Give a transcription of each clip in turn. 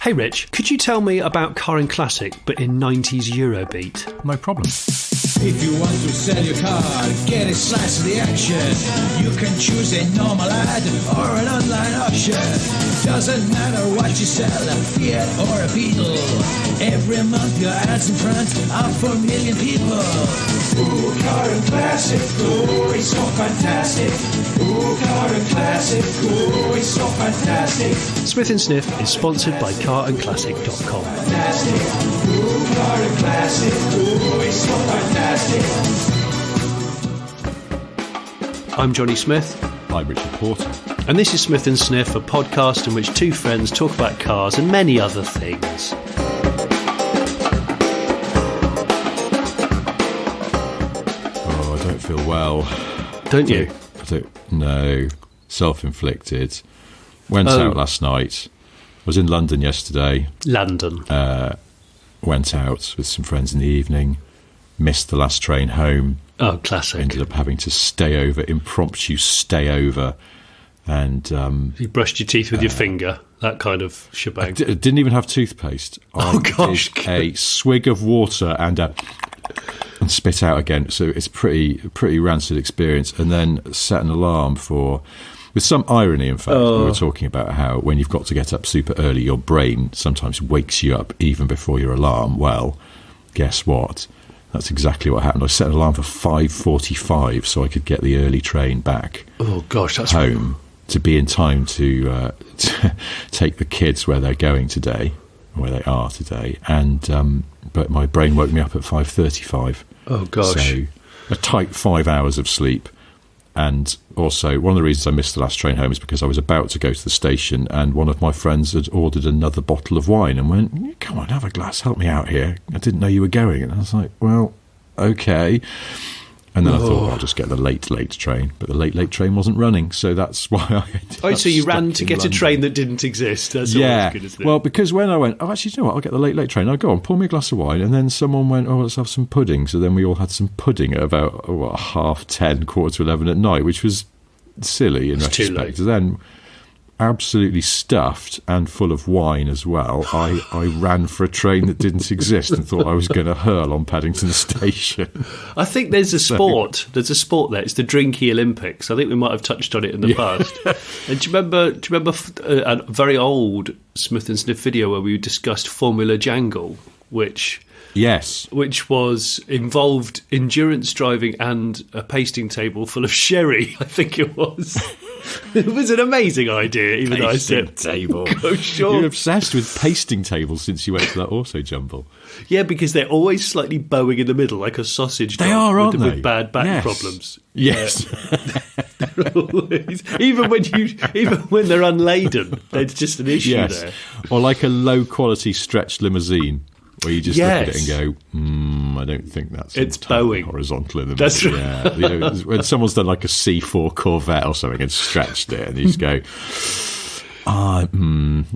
Hey Rich, could you tell me about Car and Classic, but in 90s Eurobeat? No problem. If you want to sell your car, get a slice of the action. You can choose a normal ad or an online auction. Doesn't matter what you sell, a Fiat or a Beetle. Every month your ads in front of 4 million people. Ooh, Car and Classic, ooh, it's so fantastic. Ooh, Car and Classic, ooh, it's so fantastic. Smith & Sniff is sponsored by carandclassic.com. Fantastic. Ooh, Car and Classic, ooh, it's so fantastic. I'm Johnny Smith. I'm Richard Porter. And this is Smith & Sniff, a podcast in which two friends talk about cars and many other things. Oh, I don't feel well. Don't you? I don't know. Self-inflicted. Went out last night. Was in London yesterday. London. Went out with some friends in the evening. Missed the last train home. Oh, classic. Ended up having to impromptu stay over. And You brushed your teeth with your finger, that kind of shebang. didn't even have toothpaste. Oh, gosh. Did a swig of water and spit out again. So it's pretty rancid experience. And then set an alarm with some irony, in fact. We were talking about how when you've got to get up super early, your brain sometimes wakes you up even before your alarm. Well, guess what? That's exactly what happened. I set an alarm for 5:45 so I could get the early train back. Oh, gosh, that's home to be in time to take the kids where they are today. And but my brain woke me up at 5:35. Oh, gosh. So a tight 5 hours of sleep. And also, one of the reasons I missed the last train home is because I was about to go to the station and one of my friends had ordered another bottle of wine and went, "Come on, have a glass, help me out here. I didn't know you were going." And I was like, well, okay. And then I thought, I'll just get the late train. But the late train wasn't running, so that's why I ended up so you ran stuck to in get London. a train that didn't exist. That's Yeah, always good, isn't it? well, because when I went, actually, you know what, I'll get the late train. I'll go on, pour me a glass of wine. And then someone went, let's have some pudding. So then we all had some pudding at about 10:30, 11:15 at night, which was silly in It's too retrospect. late. Then, absolutely stuffed and full of wine as well, I ran for a train that didn't exist and thought I was going to hurl on Paddington Station. I think there's a sport. There's a sport there. It's the Drinky Olympics. I think we might have touched on it in the past. And do you remember a very old Smith and Sniff video where we discussed Formula Jangle, which was involved endurance driving and a pasting table full of sherry, I think it was. It was an amazing idea, even though I said table. Go sure. You're obsessed with pasting tables since you went to that auto jumble. Yeah, because they're always slightly bowing in the middle, like a sausage dog. They are, aren't they? With bad back Yes. problems. Yes. even when they're unladen, there's just an issue there. Or like a low quality stretched limousine where you just look at it and go, I don't think that's It's entirely bowing. horizontal in the That's middle. Yeah. You know, when someone's done like a C4 Corvette or something and stretched it and you just go,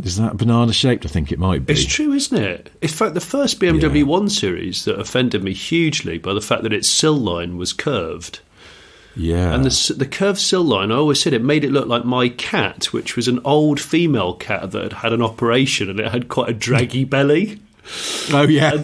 is that banana shaped? I think it might be. It's true, isn't it? In fact, the first BMW 1 Series that offended me hugely by the fact that its sill line was curved. Yeah. And the curved sill line, I always said it made it look like my cat, which was an old female cat that had an operation and it had quite a draggy belly. Oh, yeah. And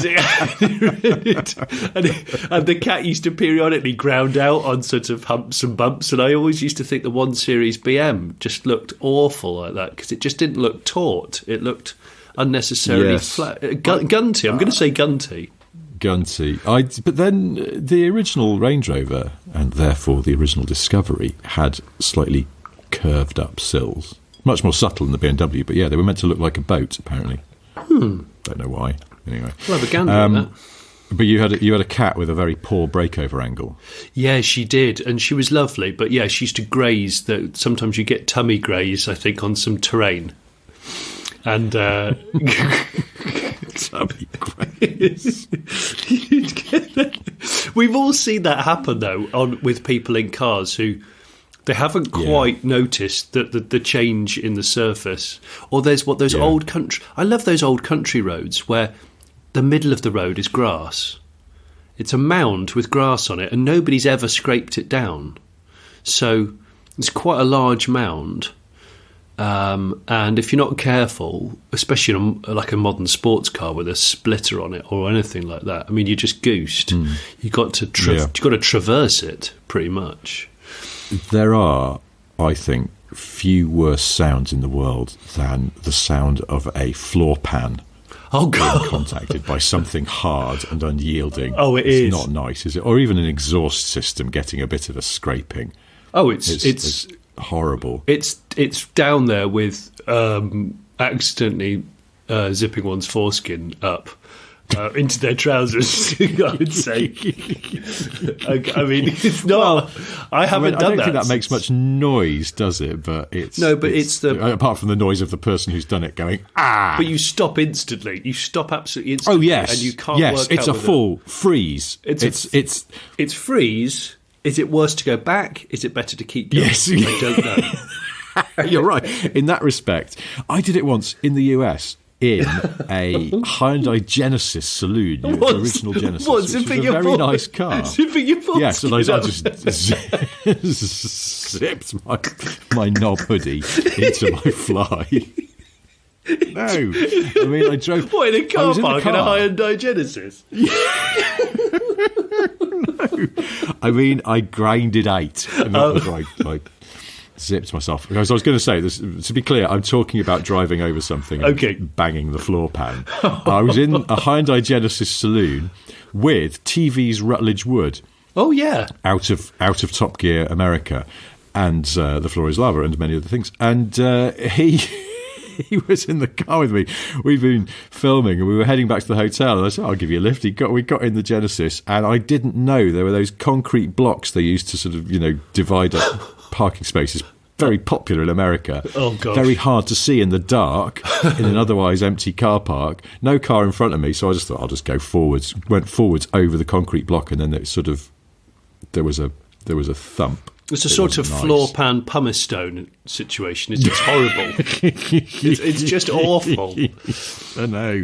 the cat used to periodically ground out on sort of humps and bumps, and I always used to think the 1 Series BM just looked awful like that because it just didn't look taut. It looked unnecessarily flat. Gunty. I'm going to say gunty. Gunty. But then the original Range Rover, and therefore the original Discovery, had slightly curved up sills. Much more subtle than the BMW, but yeah, they were meant to look like a boat, apparently. Don't know why. Anyway, Well, the gander on that. but you had a cat with a very poor breakover angle. Yeah, she did, and she was lovely. But yeah, she used to graze. That sometimes you get tummy graze, I think, on some terrain. And Tummy graze. We've all seen that happen though with people in cars who. They haven't quite noticed the change in the surface. Or there's old country... I love those old country roads where the middle of the road is grass. It's a mound with grass on it and nobody's ever scraped it down. So it's quite a large mound And if you're not careful, especially on like a modern sports car with a splitter on it or anything like that, I mean, you're just goosed. You've got to traverse it pretty much. There are, I think, few worse sounds in the world than the sound of a floor pan. Oh, God. Being contacted by something hard and unyielding. Oh, it's not nice, is it? Or even an exhaust system getting a bit of a scraping. Oh, it's horrible. It's down there with accidentally zipping one's foreskin up into their trousers, I would say. I mean, it's not. Well, I haven't done that. I don't think that makes much noise, does it? But it's apart from the noise of the person who's done it going ah. But you stop instantly. You stop absolutely instantly. Oh yes, and you can't. Yes, it's a full freeze. It's freeze. Is it worse to go back? Is it better to keep going? Yes, I don't know. You're right. In that respect, I did it once in the US. In a Hyundai Genesis saloon, the original Genesis, which was a very nice car. Zipping your foreskin. Yes, and I just zipped my knob hoodie into my fly. No, I mean I drove. What, in a car park in a Hyundai Genesis? No, I mean I grinded 8, and that was like. Zipped myself. As I was going to say, this, to be clear, I'm talking about driving over something and banging the floor pan. I was in a Hyundai Genesis saloon with TV's Rutledge Wood. Oh, yeah. Out of Top Gear America and The Floor is Lava and many other things. And he was in the car with me. We've been filming and we were heading back to the hotel, and I said, I'll give you a lift. We got in the Genesis, and I didn't know there were those concrete blocks they used to sort of, divide up parking spaces. Very popular in America. Oh, gosh. Very hard to see in the dark in an otherwise empty car park. No car in front of me, so I just thought I'll just go forwards. Went forwards over the concrete block, and then it sort of there was a thump. It's a sort of floor pan pumice stone situation. It's just horrible. it's just awful. I know,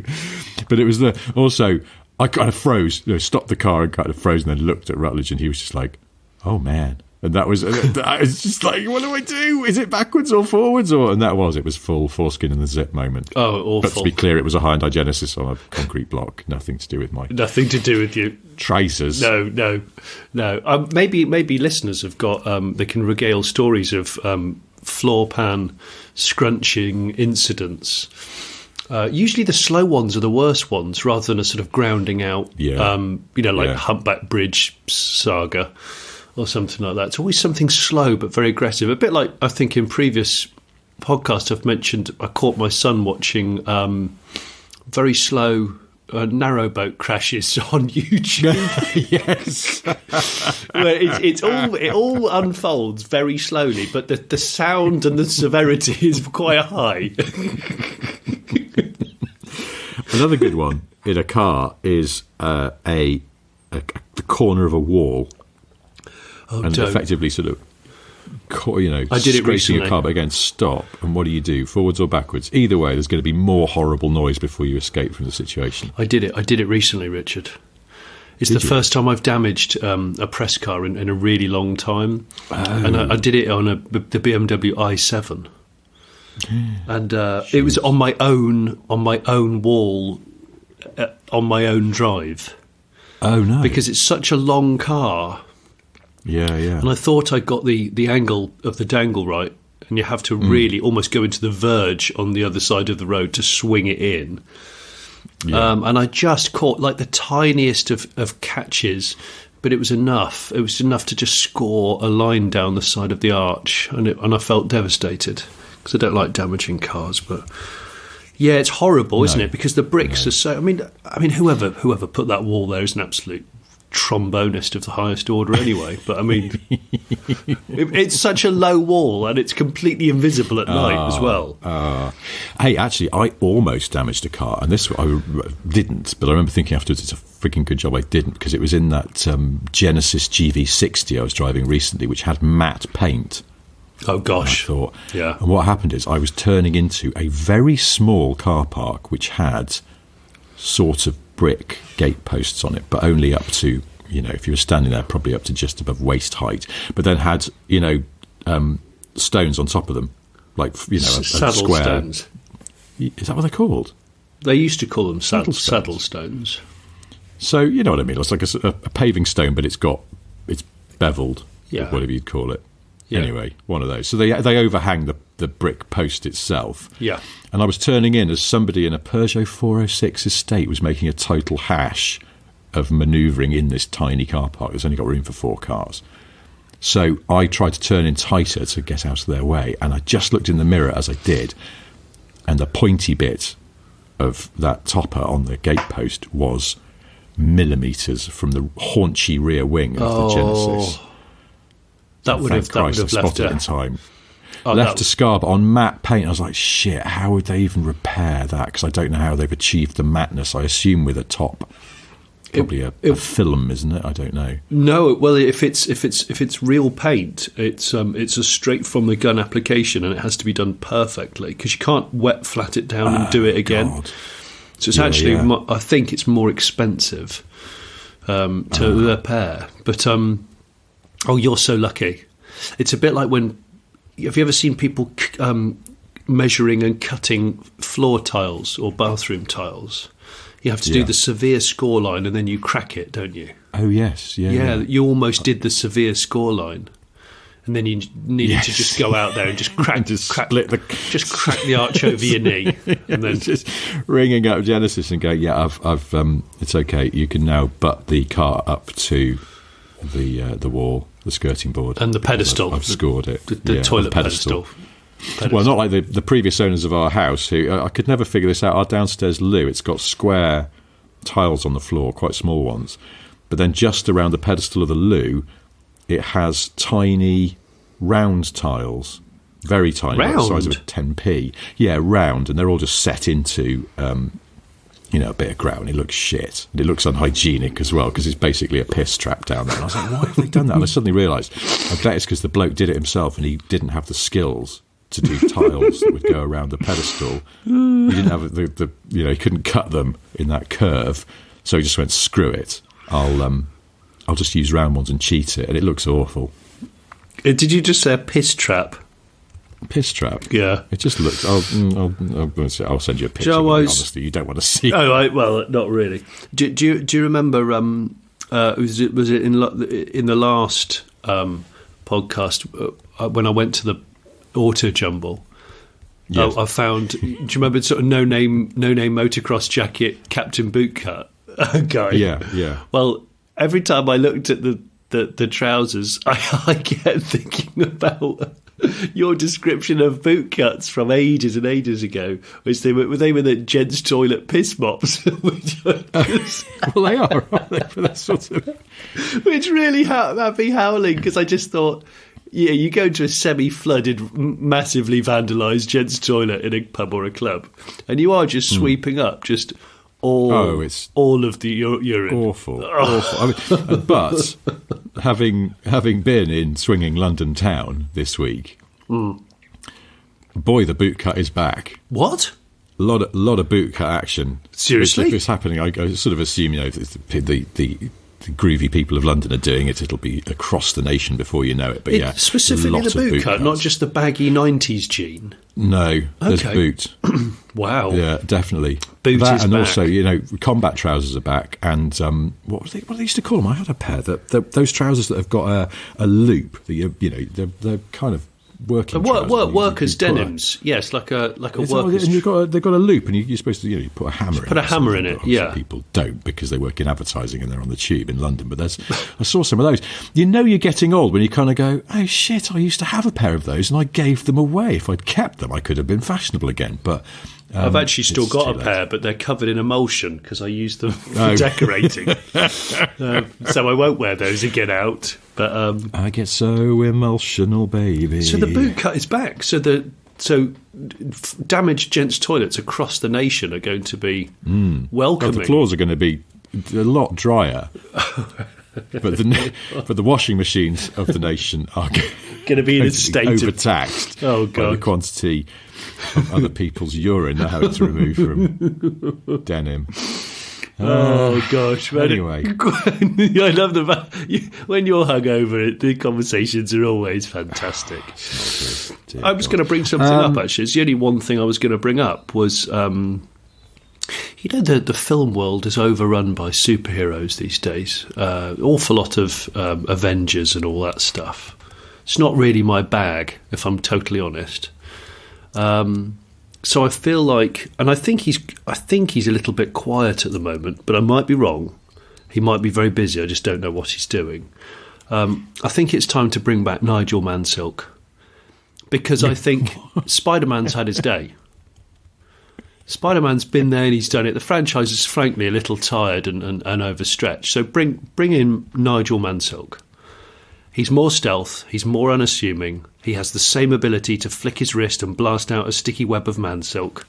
but it was also I kind of froze. Stopped the car and kind of froze, and then looked at Rutledge, and he was just like, "Oh man." And that was just like, what do I do? Is it backwards or forwards? And it was full foreskin in the zip moment. Oh, awful. But to be clear, it was a Hyundai Genesis on a concrete block. Nothing to do with Nothing to do with you. Tracers. No. Maybe listeners have got, they can regale stories of floor pan scrunching incidents. Usually the slow ones are the worst ones, rather than a sort of grounding out, Humpback Bridge saga. Or something like that. It's always something slow but very aggressive. A bit like, I think in previous podcasts I've mentioned, I caught my son watching very slow narrowboat crashes on YouTube. Yes. Where it all unfolds very slowly, but the sound and the severity is quite high. Another good one in a car is the corner of a wall. Effectively sort of, I did it recently. A car, but again, stop. And what do? Forwards or backwards? Either way, there's going to be more horrible noise before you escape from the situation. I did it recently, Richard. It's the first time I've damaged a press car in a really long time. Oh. And I did it on the BMW i7. And it was on my own wall, on my own drive. Oh, no. Because it's such a long car. Yeah. And I thought I got the angle of the dangle right, and you have to really almost go into the verge on the other side of the road to swing it in. Yeah. And I just caught like the tiniest of catches, but it was enough. It was enough to just score a line down the side of the arch, and I felt devastated because I don't like damaging cars, but. Yeah, it's horrible, isn't it? Because the bricks are so. I mean, whoever put that wall there is an absolute trombonist of the highest order anyway, but I mean it's such a low wall and it's completely invisible at night as well. Hey, actually I almost damaged a car, and this I didn't, but I remember thinking afterwards it's a freaking good job I didn't, because it was in that Genesis GV60 I was driving recently, which had matte paint. Oh gosh. And I thought, yeah. And what happened is I was turning into a very small car park which had sort of brick gate posts on it, but only up to, if you were standing there, probably up to just above waist height, but then had, stones on top of them, like a saddle square. stones. Is that what they're called? They used to call them Saddle saddle stones. So you know what I mean. It's like a paving stone, but it's beveled, Yeah. or whatever you'd call it. Yeah. Anyway, one of those. So they overhang the brick post itself. Yeah. And I was turning in as somebody in a Peugeot 406 estate was making a total hash of manoeuvring in this tiny car park. There's only got room for 4 cars. So I tried to turn in tighter to get out of their way, and I just looked in the mirror as I did, and the pointy bit of that topper on the gatepost was millimetres from the haunchy rear wing of the Genesis. That would have I left spotted it in time. Left a scar, but on matte paint, I was like, shit, how would they even repair that? Because I don't know how they've achieved the mattness. I assume with a top, probably a film, isn't it? I don't know. No, well, if it's real paint, it's a straight from the gun application, and it has to be done perfectly because you can't wet flat it down and do it again. God. So it's actually, I think it's more expensive to repair. But you're so lucky. It's a bit like when. Have you ever seen people measuring and cutting floor tiles or bathroom tiles? You have to do the severe score line and then you crack it, don't you? Oh, yes. Yeah. You almost did the severe score line. And then you needed to just go out there and just crack the arch over your knee, and then just ringing up Genesis and going, "Yeah, I've it's okay. You can now butt the car up to the wall, the skirting board, and the pedestal. I've scored it. The toilet pedestal. Well, not like the previous owners of our house, who I could never figure this out. Our downstairs loo, it's got square tiles on the floor, quite small ones, but then just around the pedestal of the loo, it has tiny round tiles, very tiny, like the size of a 10p. Yeah, round, and they're all just set into a bit of grout. It looks shit. And it looks unhygienic as well because it's basically a piss trap down there. And I was like, why have they done that? And I suddenly realised, I bet it's because the bloke did it himself and he didn't have the skills to do tiles that would go around the pedestal. He didn't have he couldn't cut them in that curve, so he just went, screw it. I'll just use round ones and cheat it, and it looks awful. Did you just say a piss trap? Piss trap? Yeah. It just looks... I'll send you a picture. Honestly, you don't want to see. Oh, well, not really. Do you remember? Was it in the last podcast when I went to the Auto Jumble? Yes. I found. Do you remember sort of no name motocross jacket Captain Bootcut guy? Yeah. Well, every time I looked at the trousers, I kept thinking about your description of boot cuts from ages and ages ago, which they were the gents' toilet piss mops, which well, they are, aren't they? For that sort of, which really had me howling because I just thought, yeah, you go to a semi-flooded, massively vandalised gents' toilet in a pub or a club, and you are just sweeping up just. All of the urine. Awful. I mean, but having been in swinging London town this week, boy, the boot cut is back. What? A lot of boot cut action. Seriously? If it's happening, I sort of assume the groovy people of London are doing it. It'll be across the nation before you know it. But yeah, specifically the boot cut, not just the baggy 90s gene. No, there's boot. Wow. Yeah, definitely. Boot that is and back. also, combat trousers are back. And what they used to call them? I had a pair. Those trousers that have got a loop. They're kind of working trousers. Workers' denims. Yes, like a workers'. And they've got a loop, and you're supposed to you put a hammer in it. Put a hammer in it, yeah. People don't because they work in advertising and they're on the tube in London. But I saw some of those. You're getting old when you kind of go, oh shit, I used to have a pair of those and I gave them away. If I'd kept them, I could have been fashionable again. But I've actually still got a pair, but they're covered in emulsion because I use them for decorating. So I won't wear those again out. But I get so emotional, baby. So the boot cut is back. So damaged gents' toilets across the nation are going to be welcoming. Well, the floors are going to be a lot drier. But the washing machines of the nation are going to be in a state overtaxed by the quantity of other people's urine they're having to remove from denim. Oh gosh! Man. Anyway. I love when you're hungover. The conversations are always fantastic. I was going to bring something up. Actually, it's the only one thing I was going to bring up was, the film world is overrun by superheroes these days. Awful lot of Avengers and all that stuff. It's not really my bag, if I'm totally honest. So I feel like, and I think he's a little bit quiet at the moment, but I might be wrong. He might be very busy. I just don't know what he's doing. I think it's time to bring back Nigel Mansell, because I think Spider-Man's had his day. Spider-Man's been there and he's done it. The franchise is frankly a little tired and overstretched. So bring in Nigel Mansell. He's more stealth, he's more unassuming, he has the same ability to flick his wrist and blast out a sticky web of man-silk.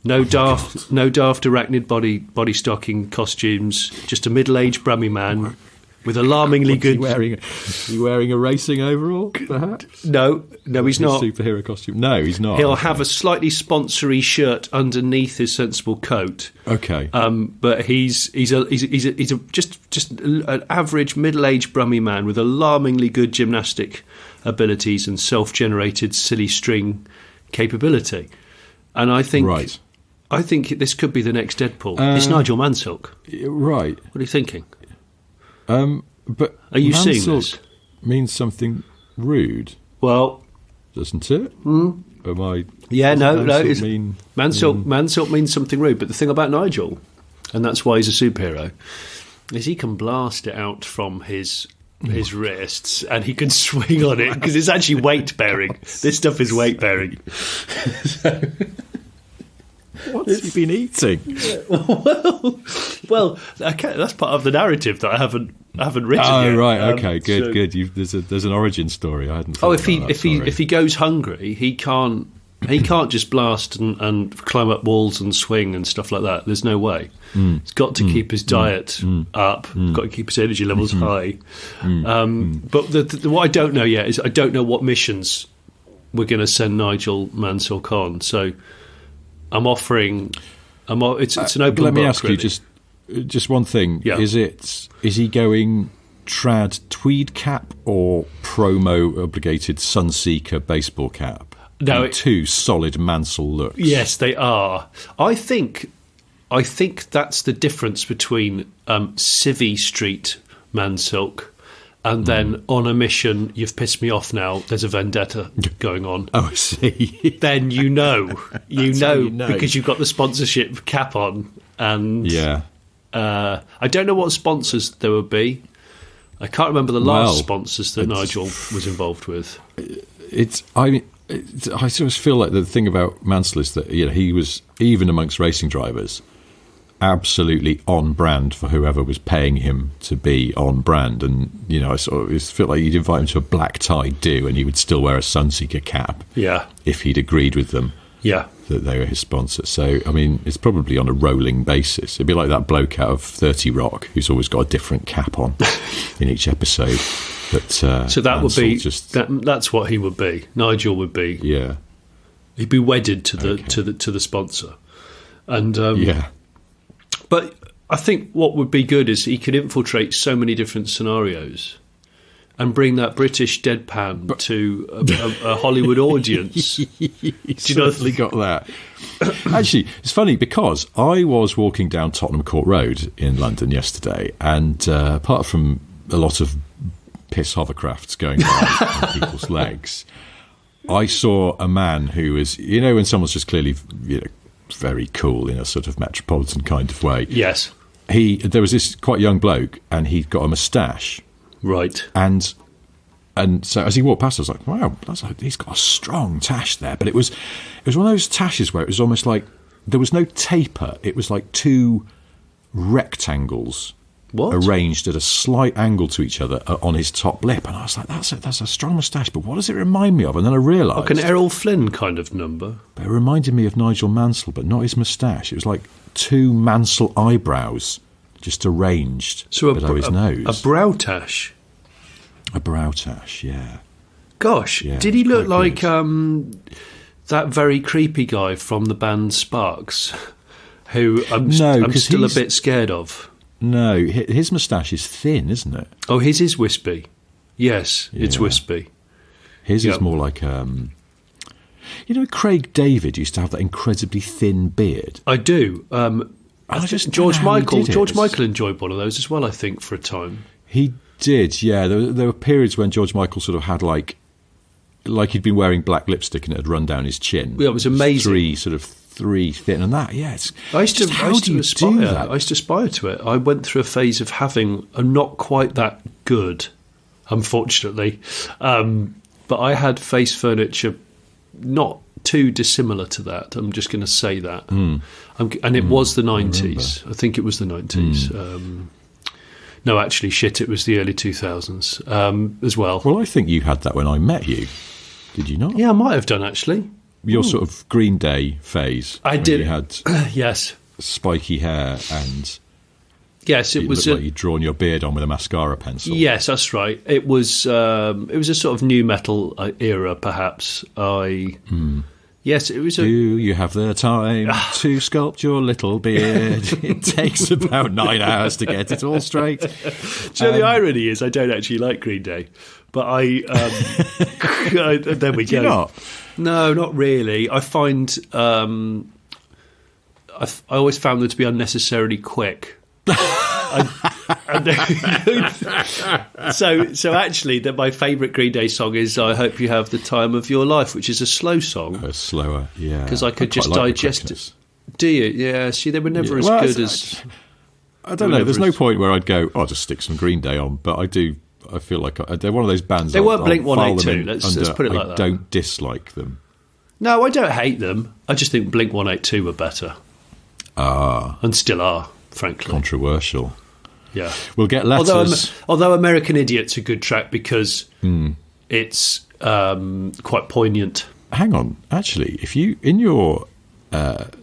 No daft arachnid body stocking costumes, just a middle-aged brummy man with alarmingly good... Is he wearing a racing overall, perhaps? No, he's not. Superhero costume? No, he's not. He'll have a slightly sponsory shirt underneath his sensible coat. Okay. But he's just an average middle-aged brummy man with alarmingly good gymnastic abilities and self-generated silly string capability. And I think this could be the next Deadpool. It's Nigel Mansell. Right. What are you thinking? But are you seeing this? Means something rude. Well, doesn't it? Am I? Yeah, no. Mansell means something rude. But the thing about Nigel, and that's why he's a superhero, is he can blast it out from his wrists and he can swing on it because it's actually weight bearing. This stuff is weight bearing. What's he been eating? Well, okay, that's part of the narrative that I haven't written yet. Oh, right, okay, good. There's an origin story. I hadn't. If he goes hungry, he can't just blast and climb up walls and swing and stuff like that. There's no way. He's got to keep his diet up. Got to keep his energy levels high. But what I don't know yet is I don't know what missions we're going to send Nigel Mansell on. So I'm offering. It's an open book. Let me ask really. you just one thing. Yeah. Is he going trad tweed cap or promo obligated Sunseeker baseball cap? No, two solid Mansell looks. Yes, they are. I think that's the difference between Civvy Street Mansell and then on a mission, you've pissed me off now, there's a vendetta going on. Oh, I see. Then you know know because you've got the sponsorship cap on. And yeah. I don't know what sponsors there would be. I can't remember the last sponsors that Nigel was involved with. I sort of feel like the thing about Mansell is that he was, even amongst racing drivers, absolutely on brand for whoever was paying him to be on brand. And I sort of feel like you'd invite him to a black tie do and he would still wear a Sunseeker cap. Yeah, if he'd agreed with them. Yeah, that they were his sponsor. So I mean, it's probably on a rolling basis. It'd be like that bloke out of 30 Rock who's always got a different cap on in each episode. But so that Mansell would be that's what he would be. Nigel would be. Yeah, he'd be wedded to the sponsor, and yeah. But I think what would be good is he could infiltrate so many different scenarios and bring that British deadpan to a Hollywood audience. He's certainly got that. Actually, it's funny because I was walking down Tottenham Court Road in London yesterday, and apart from a lot of piss hovercrafts going on people's legs, I saw a man who was, when someone's just clearly, very cool in a sort of metropolitan kind of way. Yes. There was this quite young bloke, and he'd got a moustache. Right. And so as he walked past, I was like, wow, he's got a strong tash there. But it was one of those tashes where it was almost like there was no taper. It was like two rectangles arranged at a slight angle to each other on his top lip. And I was like, that's a strong moustache, but what does it remind me of? And then I realised... Like an Errol Flynn kind of number. But it reminded me of Nigel Mansell, but not his moustache. It was like two Mansell eyebrows just arranged below his nose. A brow tash? A brow tash, yeah. Gosh, yeah, did he look like that very creepy guy from the band Sparks, who I'm still a bit scared of. No, his moustache is thin, isn't it? Oh, his is wispy. Yes, it's wispy. His is more like, Craig David used to have that incredibly thin beard. I do. George Michael enjoyed one of those as well, I think, for a time. He did, yeah. There were periods when George Michael sort of had like he'd been wearing black lipstick and it had run down his chin. Yeah, it was amazing. Three thin, and that, yeah. I used to aspire to it. I went through a phase of having a not quite that good, unfortunately, but I had face furniture not too dissimilar to that. I'm just going to say that, and it was the 90s. I think it was the 90s. No, actually, it was the early 2000s as well. Well, I think you had that when I met you. Did you not? Yeah, I might have done, actually. Your sort of Green Day phase. I did. You had yes, spiky hair and yes, it was like you'd drawn your beard on with a mascara pencil. Yes, that's right. It was a sort of new metal era, perhaps. Yes, it was. Do you have the time to sculpt your little beard? It takes about 9 hours to get it all straight. So the irony is, I don't actually like Green Day, but there we go. Do you not? No, not really. I find I always found them to be unnecessarily quick. So actually, that my favourite Green Day song is "I Hope You Have the Time of Your Life," which is a slow song. Slower, yeah. Because I could just digest it. Do you? Yeah. See, they were never as good as. I don't know. There's no point where I'd go, I'll just stick some Green Day on, but I do. I feel like they're one of those bands. They weren't Blink-182. Let's put it like that. I don't dislike them. No, I don't hate them. I just think Blink-182 were better. And still are, frankly. Controversial. Yeah. We'll get letters. Although American Idiot's a good track because it's quite poignant. Hang on. Actually, if you, in your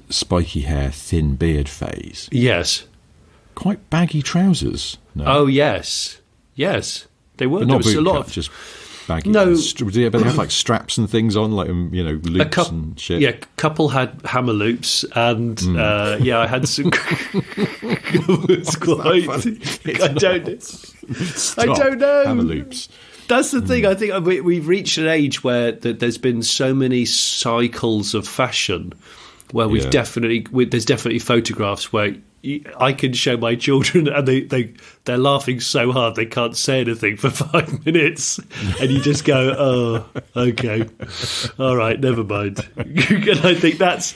spiky hair, thin beard phase. Yes. Quite baggy trousers. No. Oh, yes. Yes. They were. But There not was a lot of. just baggy. No. But they have like straps and things on, like, loops and shit. Yeah, couple had hammer loops, and I had some. It was quite. I don't know. Hammer loops. That's the thing. I think we've reached an age where there's been so many cycles of fashion, where there's definitely photographs where I can show my children and they're laughing so hard they can't say anything for 5 minutes, and you just go, oh, okay, all right, never mind. And I think that's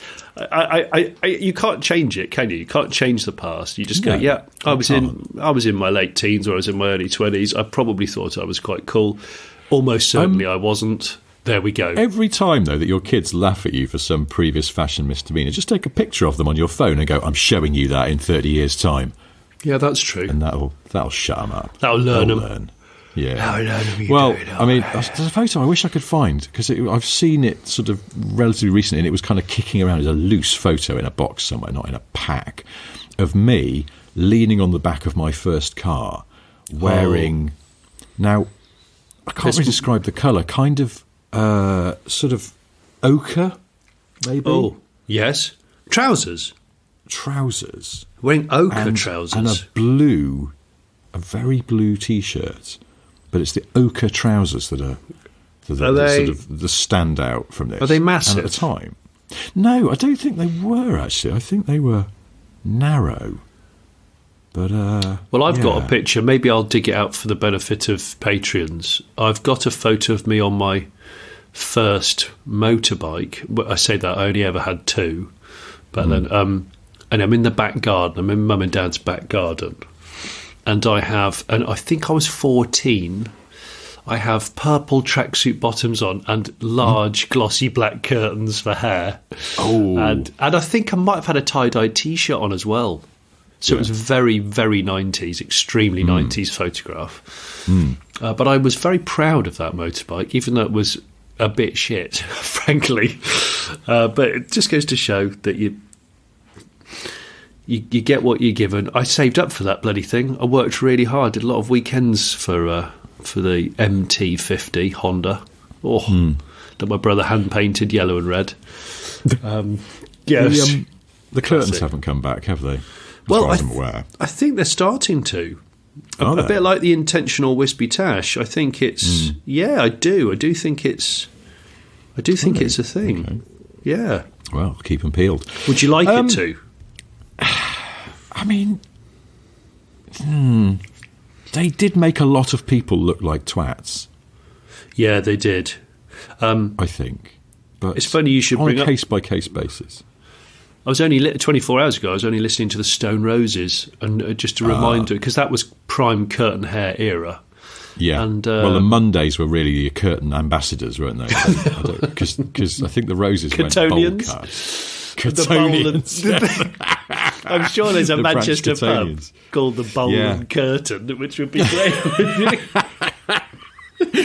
you can't change it, can you? You can't change the past. You just go, I was in my late teens or I was in my early 20s. I probably thought I was quite cool. Almost certainly I wasn't. There we go. Every time, though, that your kids laugh at you for some previous fashion misdemeanor, just take a picture of them on your phone and go, I'm showing you that in 30 years' time. Yeah, that's true. And that'll shut them up. That'll learn them. Yeah. Well, there's a photo I wish I could find, because I've seen it sort of relatively recently, and it was kind of kicking around as a loose photo in a box somewhere, not in a pack, of me leaning on the back of my first car, wearing... Now, I can't really describe the colour, kind of... sort of ochre, maybe. Oh, yes. Trousers. Wearing ochre trousers. And a very blue T-shirt. But it's the ochre trousers that are sort of the standout from this. Are they massive? And at the time. No, I don't think they were, actually. I think they were narrow. But, well, I've got a picture. Maybe I'll dig it out for the benefit of Patreons. I've got a photo of me on my first motorbike. I say that I only ever had two, but then and I'm in the back garden. I'm in Mum and Dad's back garden, and I think I was 14. I have purple tracksuit bottoms on and large glossy black curtains for hair. Oh, and I think I might have had a tie-dye T-shirt on as well. So it was very, very 90s, extremely 90s photograph. But I was very proud of that motorbike, even though it was a bit shit, frankly. But it just goes to show that you get what you're given. I saved up for that bloody thing. I worked really hard, did a lot of weekends for the MT50 Honda. That my brother hand-painted yellow and red. The curtains Classic. haven't come back, have they? As Well, far as I'm aware. I think they're starting to. Are A they? bit like the intentional wispy tash. I think it's yeah, I do. I do think it's it's a thing. Okay. Yeah. Well, keep them peeled. Would you like it to? I mean, they did make a lot of people look like twats, Yeah, they did. I think. But It's funny you should on bring a up. case-by-case basis. I was only 24 hours ago. I was only listening to the Stone Roses, and just a reminder because that was prime curtain hair era. Yeah. And, well, the Mondays were really the curtain ambassadors, weren't they? Because I think the Roses Catonians? went bold cut. The Bowl and- Catonians. I'm sure there's a The Branch Manchester pub Catonians. called the Bowl Yeah. and Curtain, which would be great.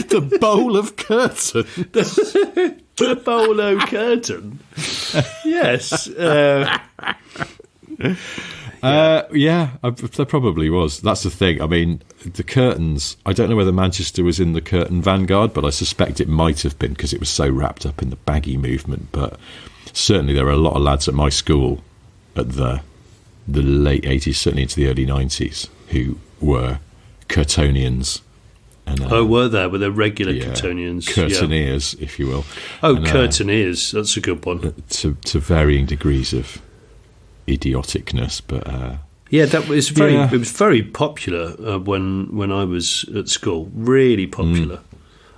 The bowl of curtain. The Bolo Curtain. Yes. There probably was. That's the thing. I mean, the curtains, I don't know whether Manchester was in the curtain vanguard, but I suspect it might have been because it was so wrapped up in the baggy movement. But certainly there were a lot of lads at my school at the late 80s, certainly into the early 90s, who were Curtonians. And, Were there regular Curtonians? Curtaineers, if you will. Oh, And, Curtaineers. That's a good one. to varying degrees of idioticness, but Yeah, that was very. Yeah. It was very popular when I was at school. Really popular,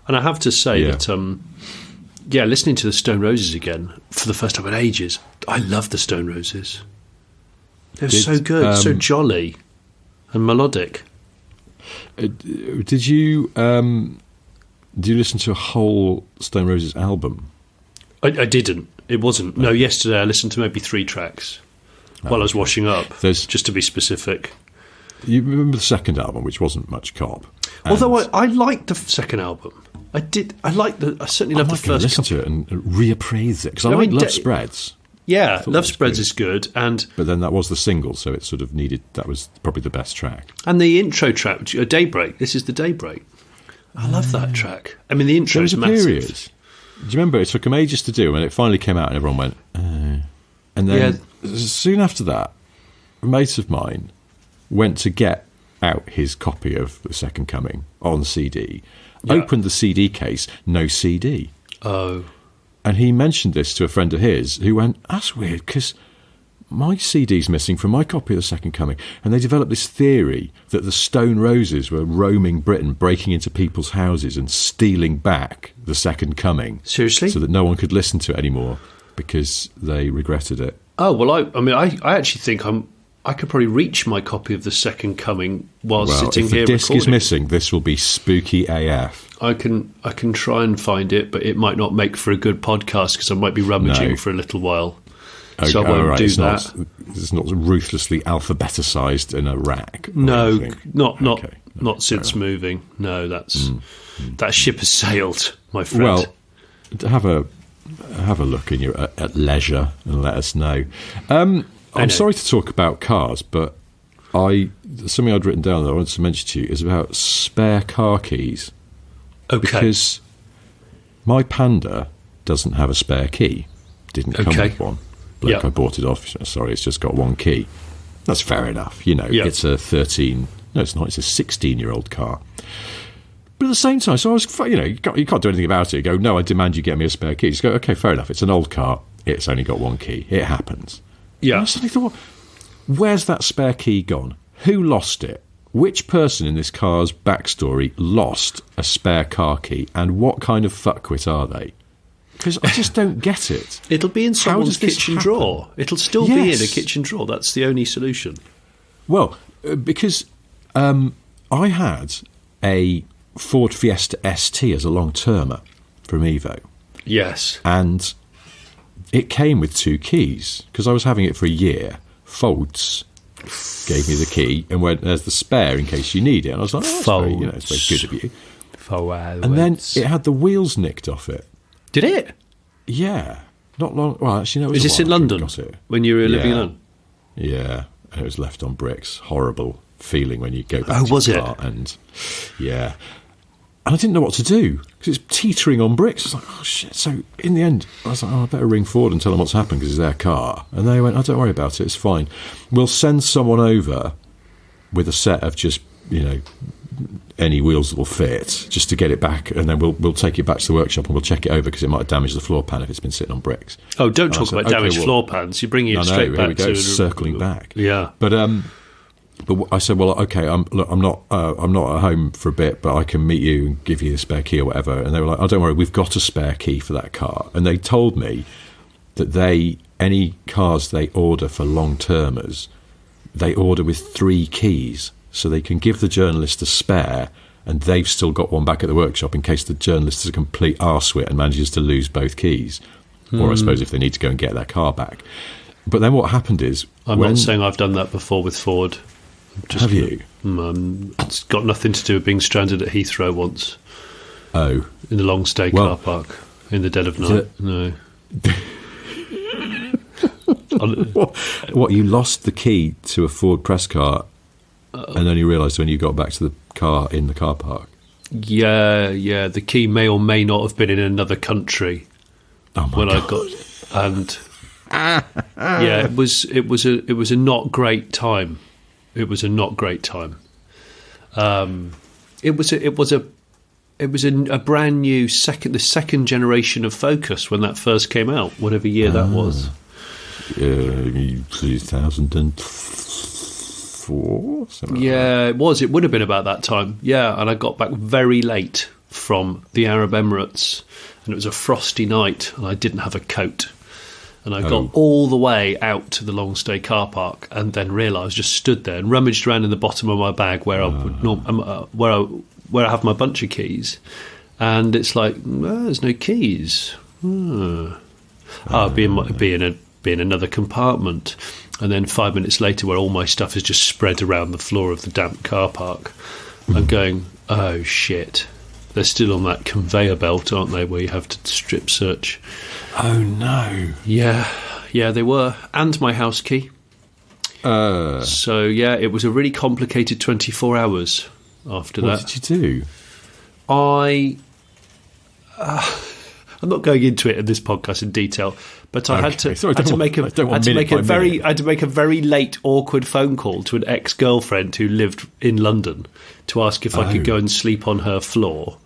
and I have to say Yeah. that listening to the Stone Roses again for the first time in ages, I love the Stone Roses. They were so good, so jolly, and melodic. did you listen to a whole Stone Roses album? I didn't. It wasn't. No, yesterday I listened to maybe 3 tracks while I was washing up. There's- Just to be specific. You remember the second album, which wasn't much cop. Although I liked the second album. I did. I certainly loved the I'm going to first listen couple. to it and reappraise it because I I like mean, Love Spreads, Yeah, thought Love that was Spreads good. is good, and but then that was the single, so it sort of needed. That was probably the best track. the intro track, Daybreak. This is the Daybreak. I love that track. I mean, the intro There was is a massive. period. Do you remember? It took them ages to do, and it finally came out, and everyone went. And then soon after that, a mate of mine went to get out his copy of The Second Coming on CD, opened the CD case, no CD. Oh, And he mentioned this to a friend of his who went, that's weird, because my CD's missing from my copy of The Second Coming. And they developed this theory that the Stone Roses were roaming Britain, breaking into people's houses and stealing back The Second Coming. Seriously? So that no one could listen to it anymore because they regretted it. oh well. I actually think I could probably reach my copy of The Second Coming while Well, sitting if the here disc recording. is missing, this will be spooky AF. I can try and find it, but it might not make for a good podcast because I might be rummaging No. for a little while. Okay, So I won't all right, do it's that. It's not ruthlessly alphabeticized in a rack. or No, anything. not Okay. not since moving. No, that ship has sailed, my friend. Well, have a look in your at leisure and let us know. I'm know. sorry to talk about cars, but something I'd written down that I wanted to mention to you is about spare car keys, okay. because my Panda doesn't have a spare key. Didn't come Okay. with one. Bloke Yeah. I bought it off. Sorry, it's just got one key. That's fair enough. You know, Yeah. it's a 13. No, it's not. It's a 16-year-old car. But at the same time, so I was, you can't do anything about it. You go, no, I demand you get me a spare key. Just go, okay, fair enough. It's an old car. It's only got one key. It happens. And Yeah. I suddenly thought, where's that spare key gone? Who lost it? Which person in this car's backstory lost a spare car key? And what kind of fuckwit are they? Because I just don't get it. It'll be in someone's does this kitchen happen? drawer. It'll still be in a Yes. kitchen drawer. That's the only solution. Well, because I had a Ford Fiesta ST as a long-termer from Evo, Yes. and it came with 2 keys because I was having it for a year. Folds gave me the key and went, there's the spare in case you need it. And I was like, oh, that's very, it's very good of you. And then it had the wheels nicked off it. Did it? Yeah. Not long. Well, actually, no. It was Is a this while in after I London got it. when you were living in Yeah. London? Yeah, and it was left on bricks. Horrible feeling when you go back Oh, to was your it? car. And yeah, And I didn't know what to do because it's teetering on bricks. I was like, oh, shit. So in the end, I was like, I better ring Ford and tell them what's happened because it's their car. And they went, oh, don't worry about it. It's fine. We'll send someone over with a set of just, any wheels that will fit just to get it back. And then we'll take it back to the workshop and we'll check it over because it might damage the floor pan if it's been sitting on bricks. Oh, don't talk about damaged floor pans. You're bringing it straight back to... circling back. Yeah. But I said, well, okay, I'm not at home for a bit, but I can meet you and give you the spare key or whatever. And they were like, oh, don't worry, we've got a spare key for that car. And they told me that any cars they order for long-termers, they order with 3 keys. So they can give the journalist a spare and they've still got one back at the workshop in case the journalist is a complete arsewit and manages to lose both keys. Or I suppose if they need to go and get their car back. But then what happened is... I'm not saying I've done that before with Ford. Have you? It's got nothing to do with being stranded at Heathrow once. Oh. In the long stay car park in the dead of night. No. What, you lost the key to a Ford press car and only realised when you got back to the car in the car park? Yeah. The key may or may not have been in another country when I got... And... yeah, it was a not great time. It was a not great time. It was a brand new the second generation of Focus when that first came out, whatever year that was. 2004. Yeah, it was. It would have been about that time. Yeah, and I got back very late from the Arab Emirates, and it was a frosty night, and I didn't have a coat. And I got all the way out to the long stay car park, and then realised, just stood there and rummaged around in the bottom of my bag where I have my bunch of keys, and it's like, there's no keys. Be in another compartment, and then 5 minutes later, where all my stuff is just spread around the floor of the damp car park, I'm going, oh shit. They're still on that conveyor belt, aren't they, where you have to strip search. Oh, no. Yeah, they were. And my house key. So, yeah, it was a really complicated 24 hours after that. What did you do? I'm not going into it in this podcast in detail, but I had to make a very late, awkward phone call to an ex-girlfriend who lived in London to ask if I could go and sleep on her floor.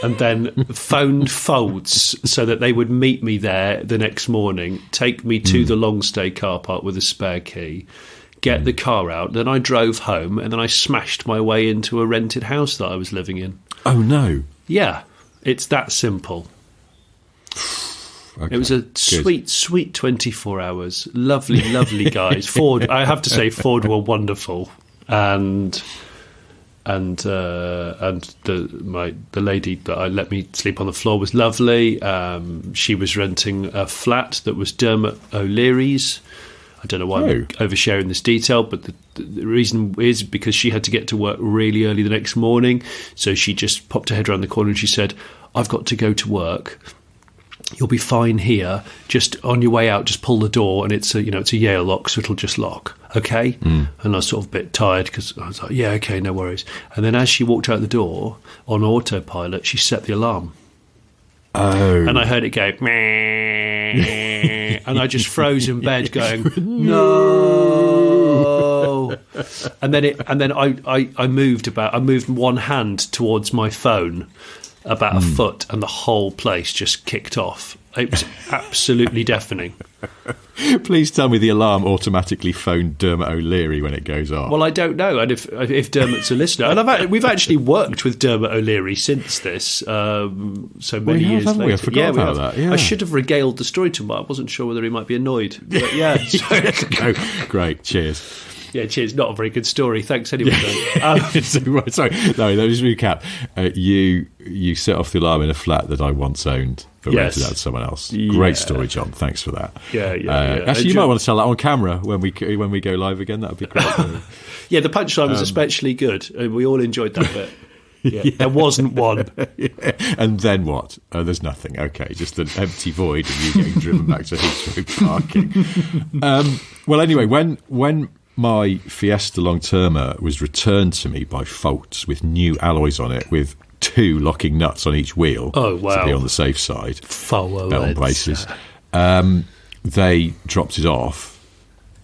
And then phoned Folds so that they would meet me there the next morning, take me to the long stay car park with a spare key, get the car out. Then I drove home, and then I smashed my way into a rented house that I was living in. Oh, no. Yeah, it's that simple. Okay, it was a sweet 24 hours. Lovely, lovely guys. Ford, I have to say, Ford were wonderful. And the lady that let me sleep on the floor was lovely. She was renting a flat that was Dermot O'Leary's. I don't know why I'm oversharing this detail, but the reason is because she had to get to work really early the next morning. So she just popped her head around the corner and she said, I've got to go to work. You'll be fine here. Just on your way out, just pull the door, and it's a Yale lock, so it'll just lock. Okay? And I was sort of a bit tired because I was like, yeah, okay, no worries. And then as she walked out the door on autopilot, she set the alarm. Oh. And I heard it go, meh, and I just froze in bed going, no. And then I moved one hand towards my phone about a foot, and the whole place just kicked off. It was absolutely deafening. Please tell me the alarm automatically phoned Dermot O'Leary when it goes off. Well, I don't know, and if Dermot's a listener, and we've actually worked with Dermot O'Leary since this, so many years later. I forgot about that. Yeah. I should have regaled the story to him, but I wasn't sure whether he might be annoyed. But yeah, great. Cheers. Yeah, cheers. Not a very good story. Thanks anyway. Sorry. No, let me just recap. You set off the alarm in a flat that I once owned, but rented out to someone else. Yeah. Great story, John. Thanks for that. Yeah. Actually, you might want to tell that on camera when we go live again. That would be great. Yeah, the punchline was especially good. We all enjoyed that bit. Yeah. There wasn't one. And then what? Oh, there's nothing. Okay, just an empty void and you getting driven back to Heathrow parking. Well, anyway, when my Fiesta Long-Termer was returned to me by Folds with new alloys on it, with 2 locking nuts on each wheel. Oh, wow. To be on the safe side. Forwards. Belt and braces. They dropped it off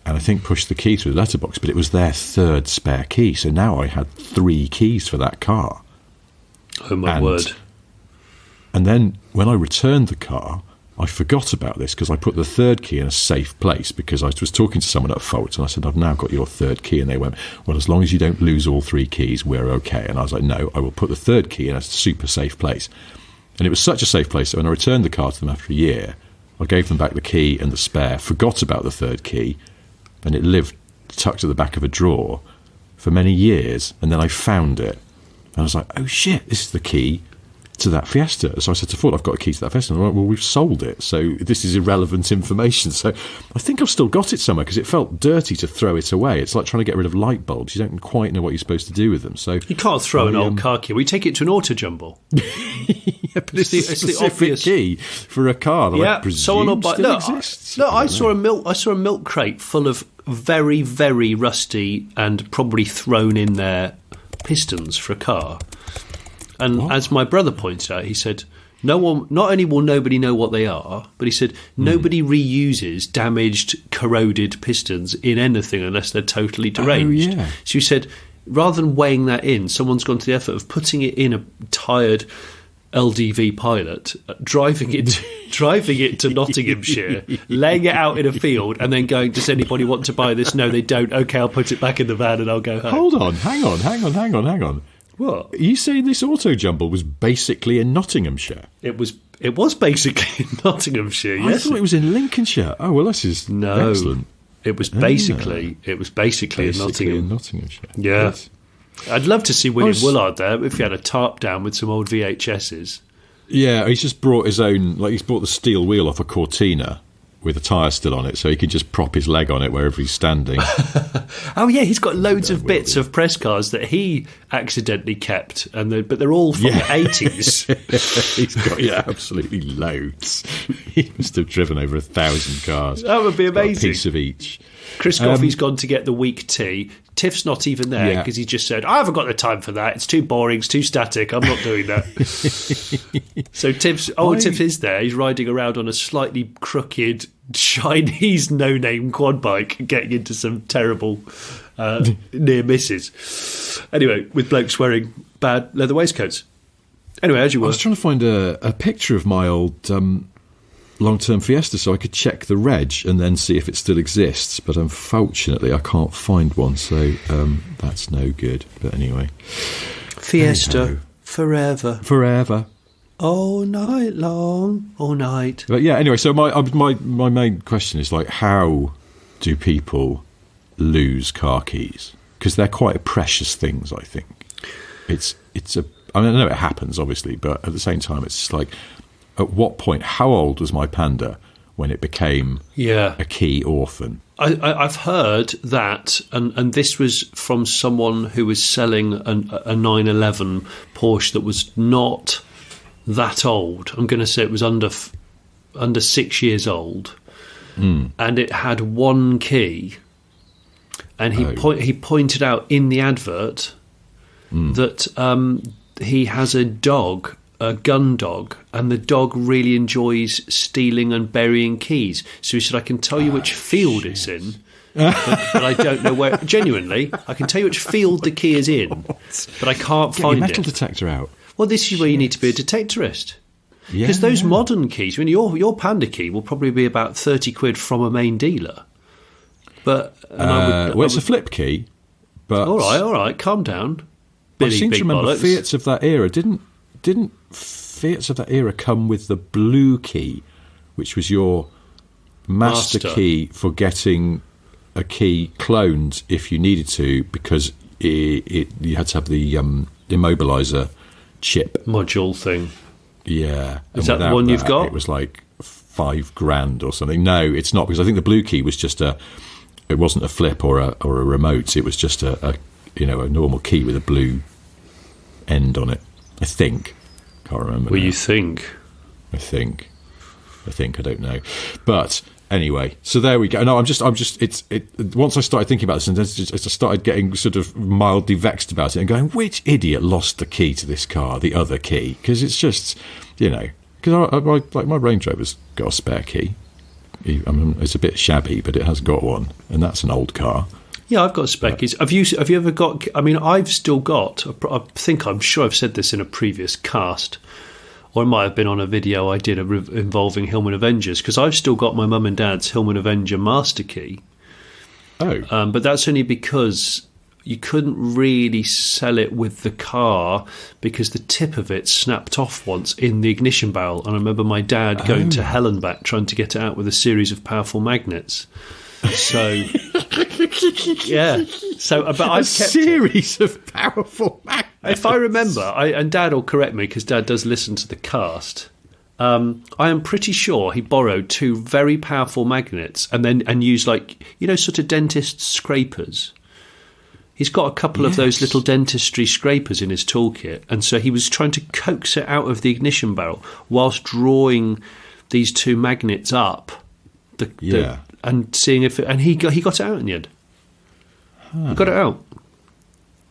and I think pushed the key through the letterbox, but it was their 3rd spare key. So now I had 3 keys for that car. Oh, my word. And then when I returned the car, I forgot about this because I put the 3rd key in a safe place because I was talking to someone at Fault and I said, I've now got your 3rd key. And they went, well, as long as you don't lose all 3 keys, we're okay. And I was like, no, I will put the 3rd key in a super safe place. And it was such a safe place that when I returned the car to them after a year, I gave them back the key and the spare, forgot about the 3rd key, and it lived tucked at the back of a drawer for many years. And then I found it. And I was like, oh, shit, this is the key to that Fiesta. So I said to Ford, I've got a key to that Fiesta. And they're like, well, we've sold it, so this is irrelevant information. So I think I've still got it somewhere because it felt dirty to throw it away. It's like trying to get rid of light bulbs. You don't quite know what you're supposed to do with them. So you can't throw an old car key. We take it to an auto jumble. Yeah, but it's the specific key for a car that I presume someone will buy. still exists. Look, I saw a milk crate full of very, very rusty and probably thrown in there pistons for a car. And as my brother pointed out, he said, not only will nobody know what they are, but he said nobody reuses damaged, corroded pistons in anything unless they're totally deranged. Oh, yeah. So he said, rather than weighing that in, someone's gone to the effort of putting it in a tired LDV Pilot, driving it to Nottinghamshire, laying it out in a field, and then going, does anybody want to buy this? No, they don't. Okay, I'll put it back in the van and I'll go home. Hold on, hang on. What? Are you saying this auto jumble was basically in Nottinghamshire? It was basically in Nottinghamshire, yes. I thought it was in Lincolnshire. Oh, well, this is excellent. It was basically in Nottinghamshire. Yeah. Yes. I'd love to see William Willard there if he had a tarp down with some old VHSs. Yeah, he's just brought his own, he's brought the steel wheel off a Cortina with a tyre still on it, so he can just prop his leg on it wherever he's standing. Oh yeah, he's got loads of bits of press cars that he accidentally kept, but they're all from the 80s. He's got absolutely loads. He must have driven over 1,000 cars. That would be amazing. A piece of each. Chris Coffey's gone to get the week tea. Tiff's not even there because he just said, I haven't got the time for that. It's too boring. It's too static. I'm not doing that. So Tiff is there. He's riding around on a slightly crooked Chinese no-name quad bike, getting into some terrible near misses. Anyway, with blokes wearing bad leather waistcoats. Anyway, as you were. I was trying to find a picture of my old long-term Fiesta so I could check the reg and then see if it still exists, but unfortunately I can't find one, so that's no good. But anyway, Fiesta forever all night long, all night. But yeah, anyway, so my main question is how do people lose car keys? Because they're quite precious things. I think I know it happens obviously, but at the same time it's like, at what point, how old was my Panda when it became a key orphan? I've heard that, and this was from someone who was selling a 911 Porsche that was not that old. I'm going to say it was under 6 years old, and it had one key. And he pointed out in the advert that he has a dog, a gun dog, and the dog really enjoys stealing and burying keys. So he said, I can tell you which field it's in, but I don't know where. Genuinely, I can tell you which field the key is in, but I can't find it. Get your metal detector out. Well, this is where you need to be a detectorist. Because those modern keys, your Panda key will probably be about 30 quid from a main dealer. But it's a flip key. But all right, calm down. I seem to remember Fiats of that era didn't Fiats of that era come with the blue key, which was your master key for getting a key cloned if you needed to, because you had to have the immobilizer chip module thing. Yeah, is that the one you've got? It was like $5,000 or something. No, it's not, because I think the blue key was just it wasn't a flip or a remote. It was just a normal key with a blue end on it. I think. Can't remember. Well, you think? I think. I don't know. But Anyway, so there we go. No, I'm just. Once I started thinking about this, and I started getting sort of mildly vexed about it, and going, "Which idiot lost the key to this car? The other key?" Because it's just, because like my Range Rover's got a spare key. I mean, it's a bit shabby, but it has got one, and that's an old car. Yeah, I've got spare keys. Have you ever got? I mean, I've still got. I'm sure I've said this in a previous cast. Or it might have been on a video I did involving Hillman Avengers, because I've still got my mum and dad's Hillman Avenger master key. Oh. But that's only because you couldn't really sell it with the car because the tip of it snapped off once in the ignition barrel. And I remember my dad going to hell and back trying to get it out with a series of powerful magnets. So, yeah. So, but I've kept series of powerful magnets. If I remember, and Dad will correct me because Dad does listen to the cast. I am pretty sure he borrowed 2 very powerful magnets and used sort of dentist scrapers. He's got a couple of those little dentistry scrapers in his toolkit, and so he was trying to coax it out of the ignition barrel whilst drawing these 2 magnets up. And seeing if he got it out in the end. He got it out.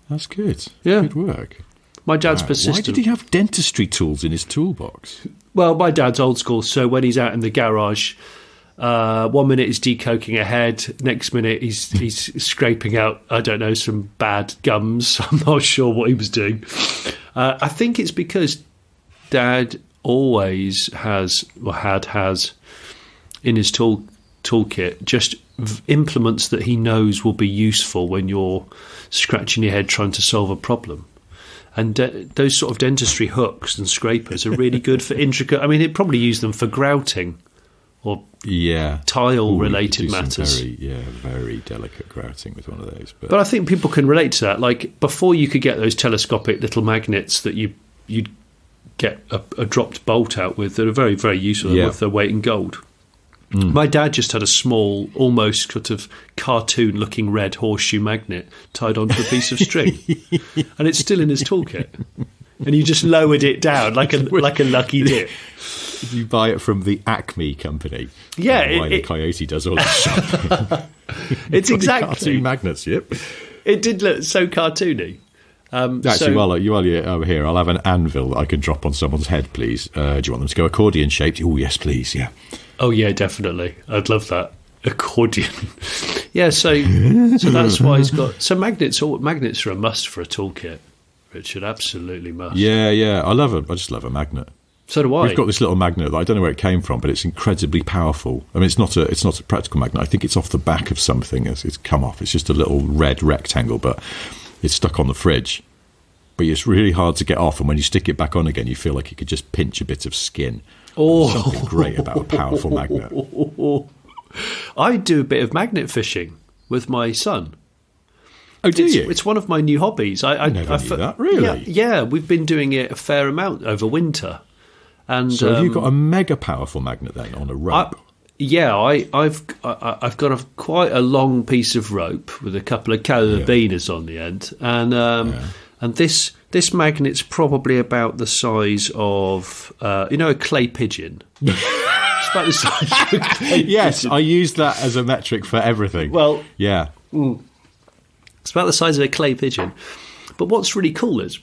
That's good. Yeah, good work. My dad's persistent. Why did he have dentistry tools in his toolbox? Well, my dad's old school, so when he's out in the garage, 1 minute he's decoking a head, next minute he's scraping out, I don't know, some bad gums. I'm not sure what he was doing. I think it's because Dad always has in his toolkit just implements that he knows will be useful when you're scratching your head trying to solve a problem. And those sort of dentistry hooks and scrapers are really good for intricate. I mean, he'd probably use them for grouting or tile-related matters. Very delicate grouting with one of those. But I think people can relate to that. Like, before you could get those telescopic little magnets that you'd get a dropped bolt out with that are very, very useful and worth their weight in gold. My dad just had a small, almost sort of cartoon-looking red horseshoe magnet tied onto a piece of string, and it's still in his toolkit. And you just lowered it down like a lucky dip. You buy it from the Acme company. Yeah, Wile E. Coyote does all that shopping. It's exactly cartoon magnets. Yep, it did look so cartoony. Actually, while you're over here, I'll have an anvil that I can drop on someone's head, please. Do you want them to go accordion shaped? Oh, yes, please. Yeah. Oh, yeah, definitely. I'd love that. Accordion. Yeah, so that's why he's got... So magnets are a must for a toolkit. Richard, absolutely must. Yeah. I love it. I just love a magnet. So do I. We've got this little magnet that I don't know where it came from, but it's incredibly powerful. I mean, it's not a practical magnet. I think it's off the back of something. It's come off. It's just a little red rectangle, but it's stuck on the fridge. But it's really hard to get off, and when you stick it back on again, you feel like you could just pinch a bit of skin. There's something great about a powerful magnet. I do a bit of magnet fishing with my son. Oh, do you? It's one of my new hobbies. I never knew that. Really? Yeah, we've been doing it a fair amount over winter. And so have you got a mega powerful magnet then on a rope? I've got quite a long piece of rope with a couple of carabiners on the end, and this magnet's probably about the size of a clay pigeon. It's about the size of a clay pigeon. I use that as a metric for everything. Well, yeah, it's about the size of a clay pigeon. But what's really cool is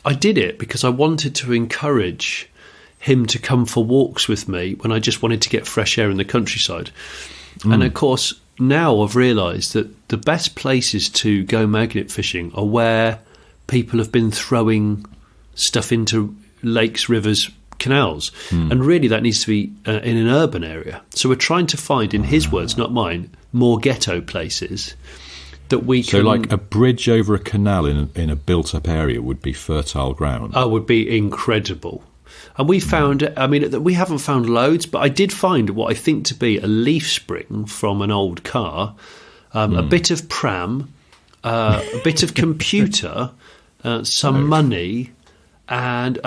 I did it because I wanted to encourage him to come for walks with me when I just wanted to get fresh air in the countryside. And of course, now I've realised that the best places to go magnet fishing are where people have been throwing stuff into lakes, rivers, canals. And really that needs to be in an urban area. So we're trying to find, in his words, not mine, more ghetto places that we can... So like a bridge over a canal in a built-up area would be fertile ground? Oh, would be incredible. And we found, I mean, we haven't found loads, but I did find what I think to be a leaf spring from an old car, a bit of pram, a bit of computer, some money, and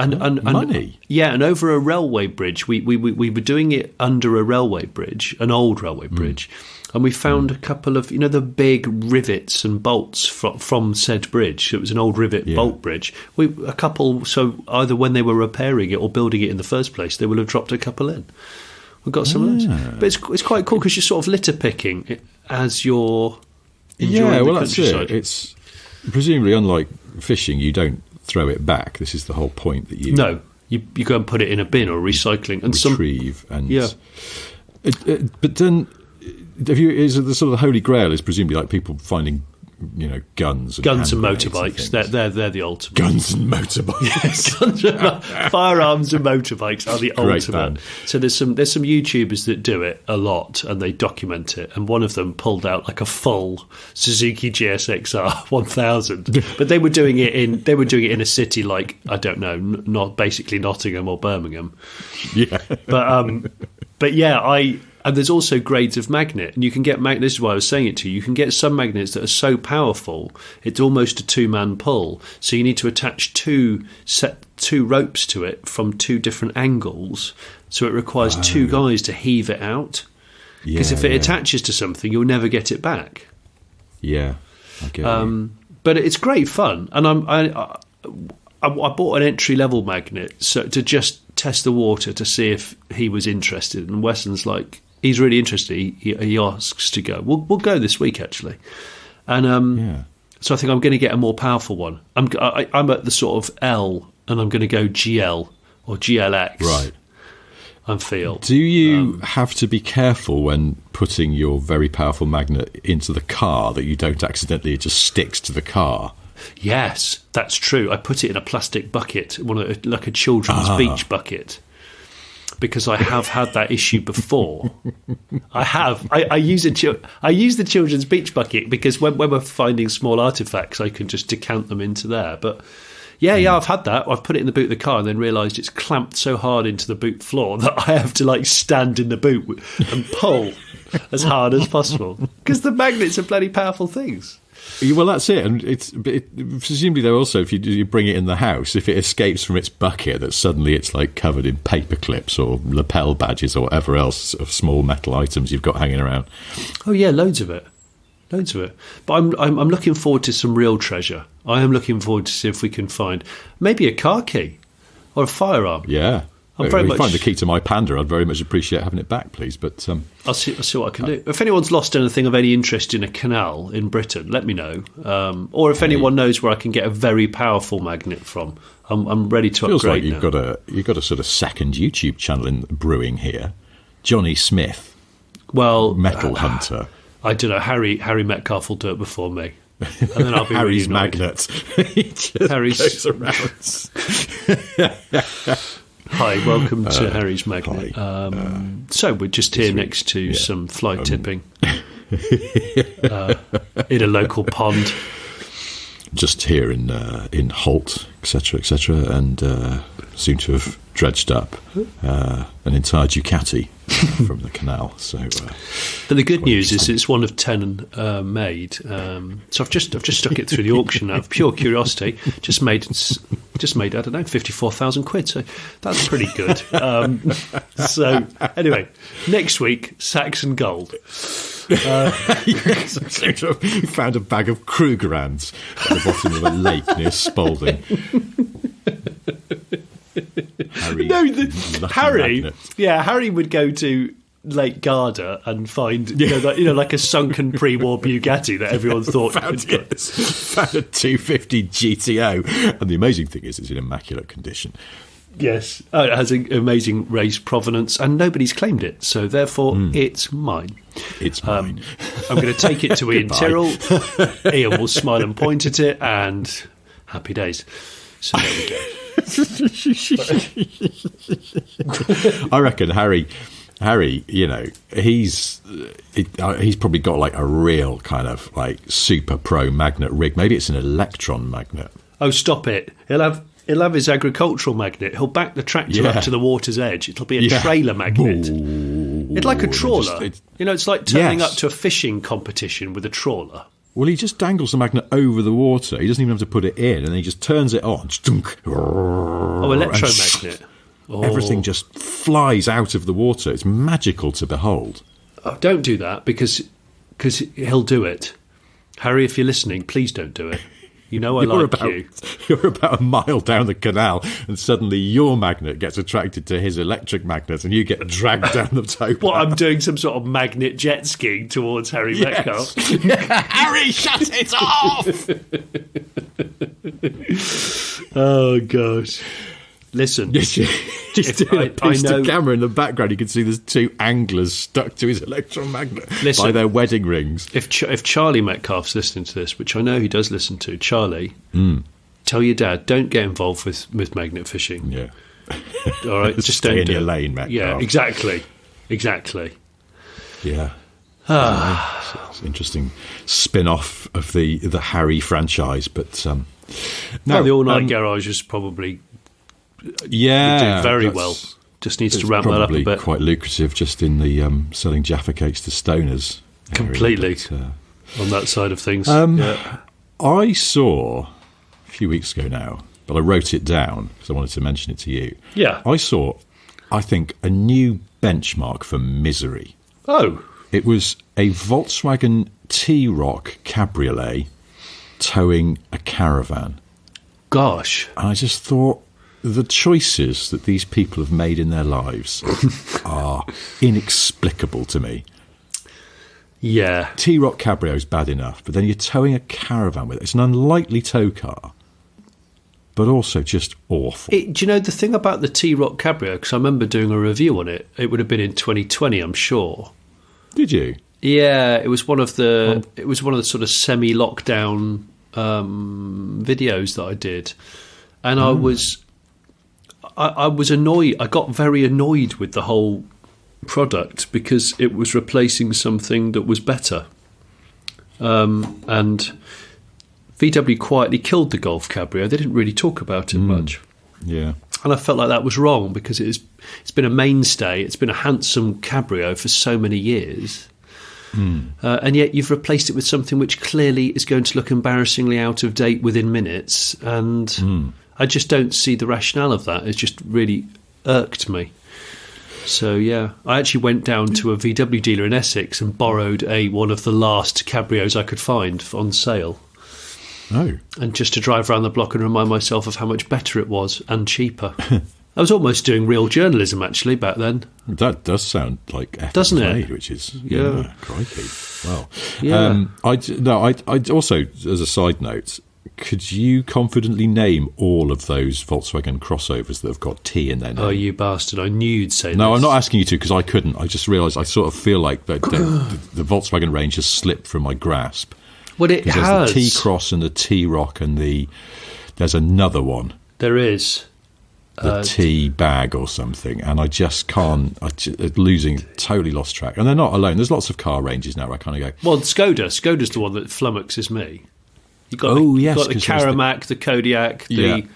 money. Yeah, and over a railway bridge. We were doing it under a railway bridge, an old railway bridge. And we found a couple of, the big rivets and bolts from said bridge. It was an old rivet bolt bridge. A couple, so either when they were repairing it or building it in the first place, they will have dropped a couple in, We've got some of those. But it's quite cool because you're sort of litter picking as you're enjoying the countryside. That's it. It's presumably, unlike fishing, you don't throw it back. This is the whole point that you... No, you go and put it in a bin or recycling. And retrieve. But then, is it the sort of the holy grail is presumably like people finding... guns and motorbikes. They're the ultimate. Guns and motorbikes. Yes, firearms and motorbikes are the Great ultimate. band. So there's some YouTubers that do it a lot and they document it. And one of them pulled out like a full Suzuki GSX-R 1000, but they were doing it in a city like, I don't know, not basically Nottingham or Birmingham. Yeah, but yeah, and there's also grades of magnet, and you can get this is why I was saying it to you. You can get some magnets that are so powerful it's almost a two-man pull. So you need to attach two ropes to it from two different angles. So it requires two guys to heave it out. Because if it attaches to something, you'll never get it back. Yeah, I get it. But it's great fun, and I bought an entry-level magnet to just test the water to see if he was interested. And Wesson's like, he's really interested. He asks to go. We'll go this week actually, and so I think I'm going to get a more powerful one. I'm at the sort of L, and I'm going to go GL or GLX. Right. I feel. Do you have to be careful when putting your very powerful magnet into the car that you don't accidentally it just sticks to the car? Yes, that's true. I put it in a plastic bucket, like a children's beach bucket, because I have had that issue before. I have. I use the children's beach bucket because when we're finding small artifacts, I can just decant them into there. But yeah, I've had that. I've put it in the boot of the car and then realised it's clamped so hard into the boot floor that I have to like stand in the boot and pull as hard as possible because the magnets are bloody powerful things. Well, that's it, and presumably though also if you bring it in the house, if it escapes from its bucket, that suddenly it's like covered in paper clips or lapel badges or whatever else of small metal items you've got hanging around. Oh yeah, loads of it. But I'm looking forward to some real treasure. I am looking forward to see if we can find maybe a car key or a firearm. Yeah. If you find the key to my Panda, I'd very much appreciate having it back, please. But I'll see what I can do. If anyone's lost anything of any interest in a canal in Britain, let me know. Or if anyone knows where I can get a very powerful magnet from, I'm ready to feels upgrade. Feels like you've got a sort of second YouTube channel in brewing here. Johnny Smith, Metal Hunter. I don't know. Harry Metcalf will do it before me. And then I'll be Harry's really magnet. He just goes around. Hi, welcome to Harry's Magnet. So we're just here next to some fly tipping in a local pond. Just here in Holt, etc., and soon to have dredged up an entire Ducati from the canal. So, but the good news is it's one of 10 made. So I've just stuck it through the auction out of pure curiosity. Just made I don't know, 54,000 quid. So that's pretty good. So anyway, next week Saxon Gold. You found a bag of Krugerrands at the bottom of a lake near Spalding. Harry would go to Lake Garda and find like a sunken pre-war Bugatti that everyone thought found a 250 GTO, and the amazing thing is it's in immaculate condition. Yes, it has an amazing race provenance, and nobody's claimed it, so therefore it's mine. It's mine. I'm going to take it to Ian Tyrrell. Ian will smile and point at it, and happy days. So there we go. I reckon Harry, he's probably got like a real kind of like super pro magnet rig. Maybe it's an electron magnet. Oh, stop it! He'll have his agricultural magnet. He'll back the tractor up to the water's edge. It'll be a trailer magnet. It's like a trawler. It's like turning up to a fishing competition with a trawler. Well, he just dangles the magnet over the water. He doesn't even have to put it in, and he just turns it on. Oh, electromagnet. Everything just flies out of the water. It's magical to behold. Oh, don't do that because he'll do it. Harry, if you're listening, please don't do it. You know I like you. You're about a mile down the canal, and suddenly your magnet gets attracted to his electric magnet, and you get dragged down the towpath. What, I'm doing some sort of magnet jet skiing towards Harry Metcalf? Harry, shut it off! Oh, gosh. Listen. He's doing a piece of camera in the background. You can see there's two anglers stuck to his electromagnet by their wedding rings. If Charlie Metcalf's listening to this, which I know he does listen to, Charlie, tell your dad, don't get involved with magnet fishing. Yeah. All right? Just stay don't in do your it. lane, Metcalf. Yeah, exactly. Yeah. It's an interesting spin-off of the Harry franchise, but no, the All Night Garage is probably doing very well. Just needs to ramp that up a bit. Quite lucrative, just in the selling Jaffa cakes to stoners. Completely on that side of things. I saw a few weeks ago now, but I wrote it down because I wanted to mention it to you. Yeah, I saw, I think, a new benchmark for misery. Oh. It was a Volkswagen T-Roc cabriolet towing a caravan. Gosh. And I just thought the choices that these people have made in their lives are inexplicable to me. Yeah. T-Roc cabrio is bad enough, but then you're towing a caravan with it. It's an unlikely tow car, but also just awful. Do you know the thing about the T-Roc cabrio? Because I remember doing a review on it. It would have been in 2020, I'm sure. Did you? Yeah, it was one of the sort of semi-lockdown videos that I did, and I was annoyed. I got very annoyed with the whole product because it was replacing something that was better, and VW quietly killed the Golf Cabrio. They didn't really talk about it much. Yeah. And I felt like that was wrong because it's been a mainstay. It's been a handsome cabrio for so many years. And yet you've replaced it with something which clearly is going to look embarrassingly out of date within minutes. And I just don't see the rationale of that. It's just really irked me. So, yeah, I actually went down to a VW dealer in Essex and borrowed one of the last cabrios I could find on sale. Oh. And just to drive around the block and remind myself of how much better it was and cheaper. I was almost doing real journalism, actually, back then. That does sound like effort, doesn't it? Made, which is, yeah, crikey. Well, yeah. I'd also, as a side note, could you confidently name all of those Volkswagen crossovers that have got T in their name? Oh, you bastard. I knew you'd say No, this. I'm not asking you to because I couldn't. I just realised I sort of feel like the Volkswagen range has slipped from my grasp. Well, it has. There's the T-Cross and the T-Roc and there's another one. There is. The T-Bag or something. And I just can't, totally lost track. And they're not alone. There's lots of car ranges now where I kind of go... Well, Skoda's the one that flummoxes me. You've got yes, the Karamak, the Kodiak, the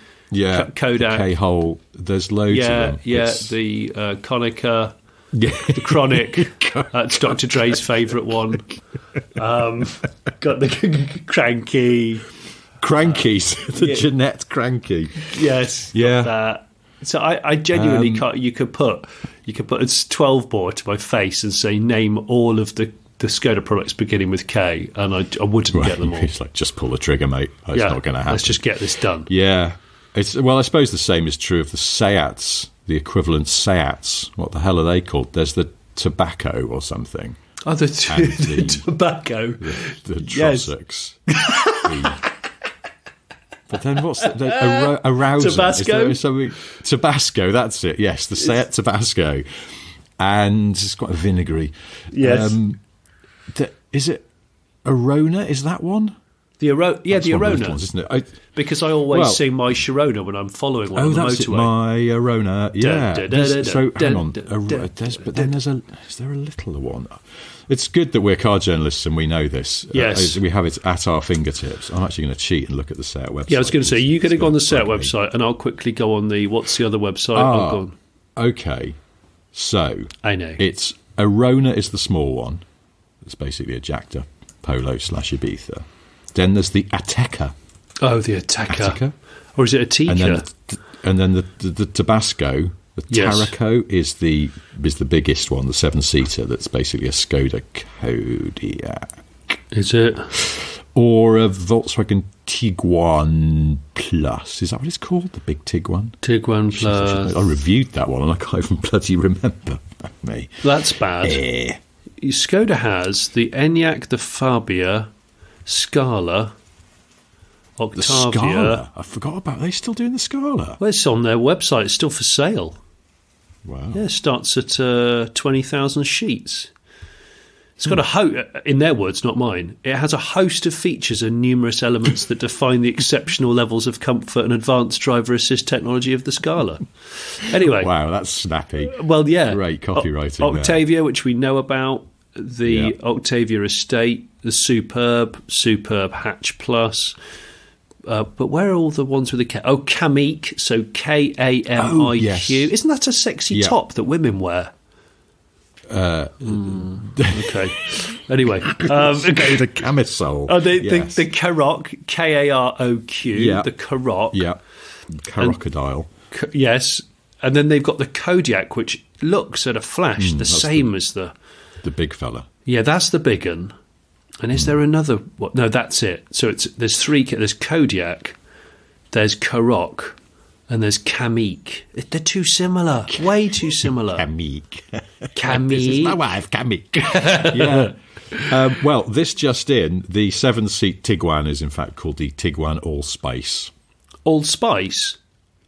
Kodak. The K-Hole. There's loads of them. Yeah, the Konica... the Chronic, that's Dr. Dre's favourite one. Got the Cranky. Crankies, the Jeanette Cranky. Yes, yeah. That. So I genuinely can't. You could put a 12 bore to my face and say name all of the Skoda products beginning with K, and I wouldn't get them all. It's like just pull the trigger, mate. It's not going to happen. Let's just get this done. Yeah, I suppose the same is true of the Seats. The equivalent Seats, what the hell are they called? There's the Tobacco or something. Oh, the Tobacco. The Trossachs. But then what's the Arouser? Tabasco? Tabasco, that's it, yes. The Seat Tabasco. And it's quite a vinegary. Yes. Is it Arona? Is that one? The Arona, ones, isn't it? Because I always sing my Sharona when I'm following one on the motorway. It, my Arona, yeah. Hang on, but then is there a littler one? It's good that we're car journalists and we know this. Yes. We have it at our fingertips. I'm actually going to cheat and look at the Seat website. Yeah, I was going to say, you going to go on the Seat website and I'll quickly go on what's the other website? Okay. So, I know. It's Arona is the small one. It's basically a Jacta Polo / Ibiza. Then there's the Ateca. Oh, the Ateca. Or is it a Tika? And then the Tabasco, the Tarraco is the biggest one, the 7-seater. That's basically a Skoda Kodiaq. Is it? or a Volkswagen Tiguan Plus. Is that what it's called? The big Tiguan? Tiguan Plus. I reviewed that one and I can't even bloody remember. Me. That's bad. Skoda has the Enyaq, the Fabia, Scala, Octavia. The Scala? I forgot about. Are they still doing the Scala? Well, it's on their website. It's still for sale. Wow. Yeah, it starts at 20,000 sheets. It's got in their words, not mine, it has a host of features and numerous elements that define the exceptional levels of comfort and advanced driver assist technology of the Scala. Anyway. Wow, that's snappy. Well, yeah. Great copywriting Octavia, there. which we know about, the Octavia Estate, the Superb Hatch Plus. But where are all the ones with the K? Oh, Kamiq, so Kamiq. Oh, yes. Isn't that a sexy top that women wear? Okay. Anyway, the camisole. Oh, the Karoq, Karoq, the Karoq. Yeah, Crocodile. Yes, and then they've got the Kodiaq, which looks at a flash the same as the big fella. Yeah, that's the big one. And is there another? What? No, that's it. So there's three. There's Kodiaq, there's Karoq, and there's Kamiq. They're too similar. Way too similar. Kamiq. This is my wife, Kamiq. Yeah. Well, this just in, the 7-seat Tiguan is in fact called the Tiguan Allspice. Allspice?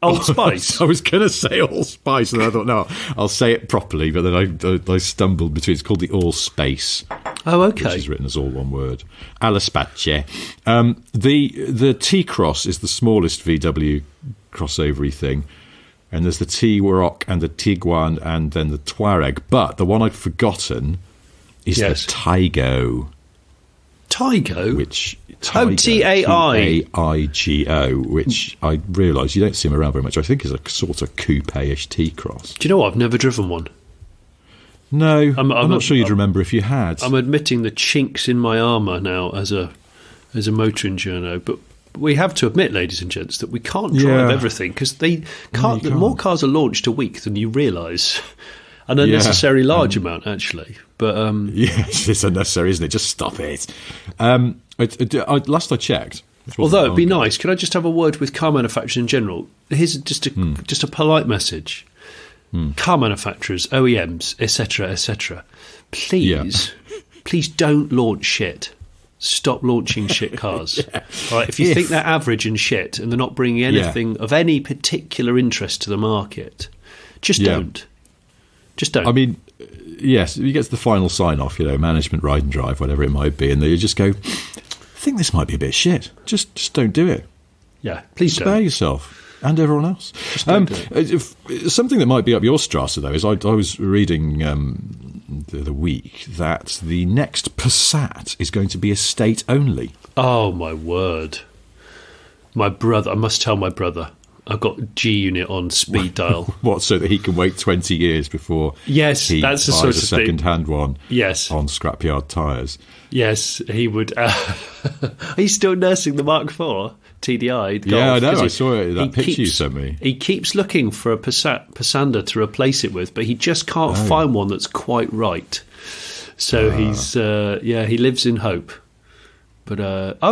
Old Spice? I was going to say Allspice, and I thought, no, I'll say it properly, but then I stumbled between. It's called the Allspace. Oh, okay. Which is written as all one word. Allspace. The T-Cross is the smallest VW crossover-y thing, and there's the T-Roc and the Tiguan and then the Touareg, but the one I'd forgotten is the Taigo. Taigo? Which Taigo, Taigo, which I realise you don't see them around very much. I think is a sort of coupe-ish T-Cross. Do you know what? I've never driven one. No, I'm not sure you'd remember if you had. I'm admitting the chinks in my armour now as a motoring journo, but we have to admit, ladies and gents, that we can't drive everything because more cars are launched a week than you realise. An unnecessary large amount, actually. But yes, it's unnecessary, isn't it? Just stop it. Last I checked. Although it'd be nice, can I just have a word with car manufacturers in general? Here's just a polite message. Car manufacturers, OEMs, etc., please don't launch shit. Stop launching shit cars. All right, if you think they're average and shit and they're not bringing anything of any particular interest to the market, just don't. Just don't. I mean, yes, you get to the final sign-off, management, ride and drive, whatever it might be, and you just go, I think this might be a bit shit. Just don't do it. Yeah, please spare yourself and everyone else. Something that might be up your Strasser, though, is I was reading the week that the next Passat is going to be estate only. Oh, my word. My brother, I must tell my brother, I've got G-Unit on speed dial. What, so that he can wait 20 years before he that's the buys sort of a second-hand one yes. on scrapyard tyres? Yes, he would. He's still nursing the Mark IV TDI. Yeah, I know. I saw that picture you sent me. He keeps looking for a Passander to replace it with, but he just can't find one that's quite right. So he lives in hope. But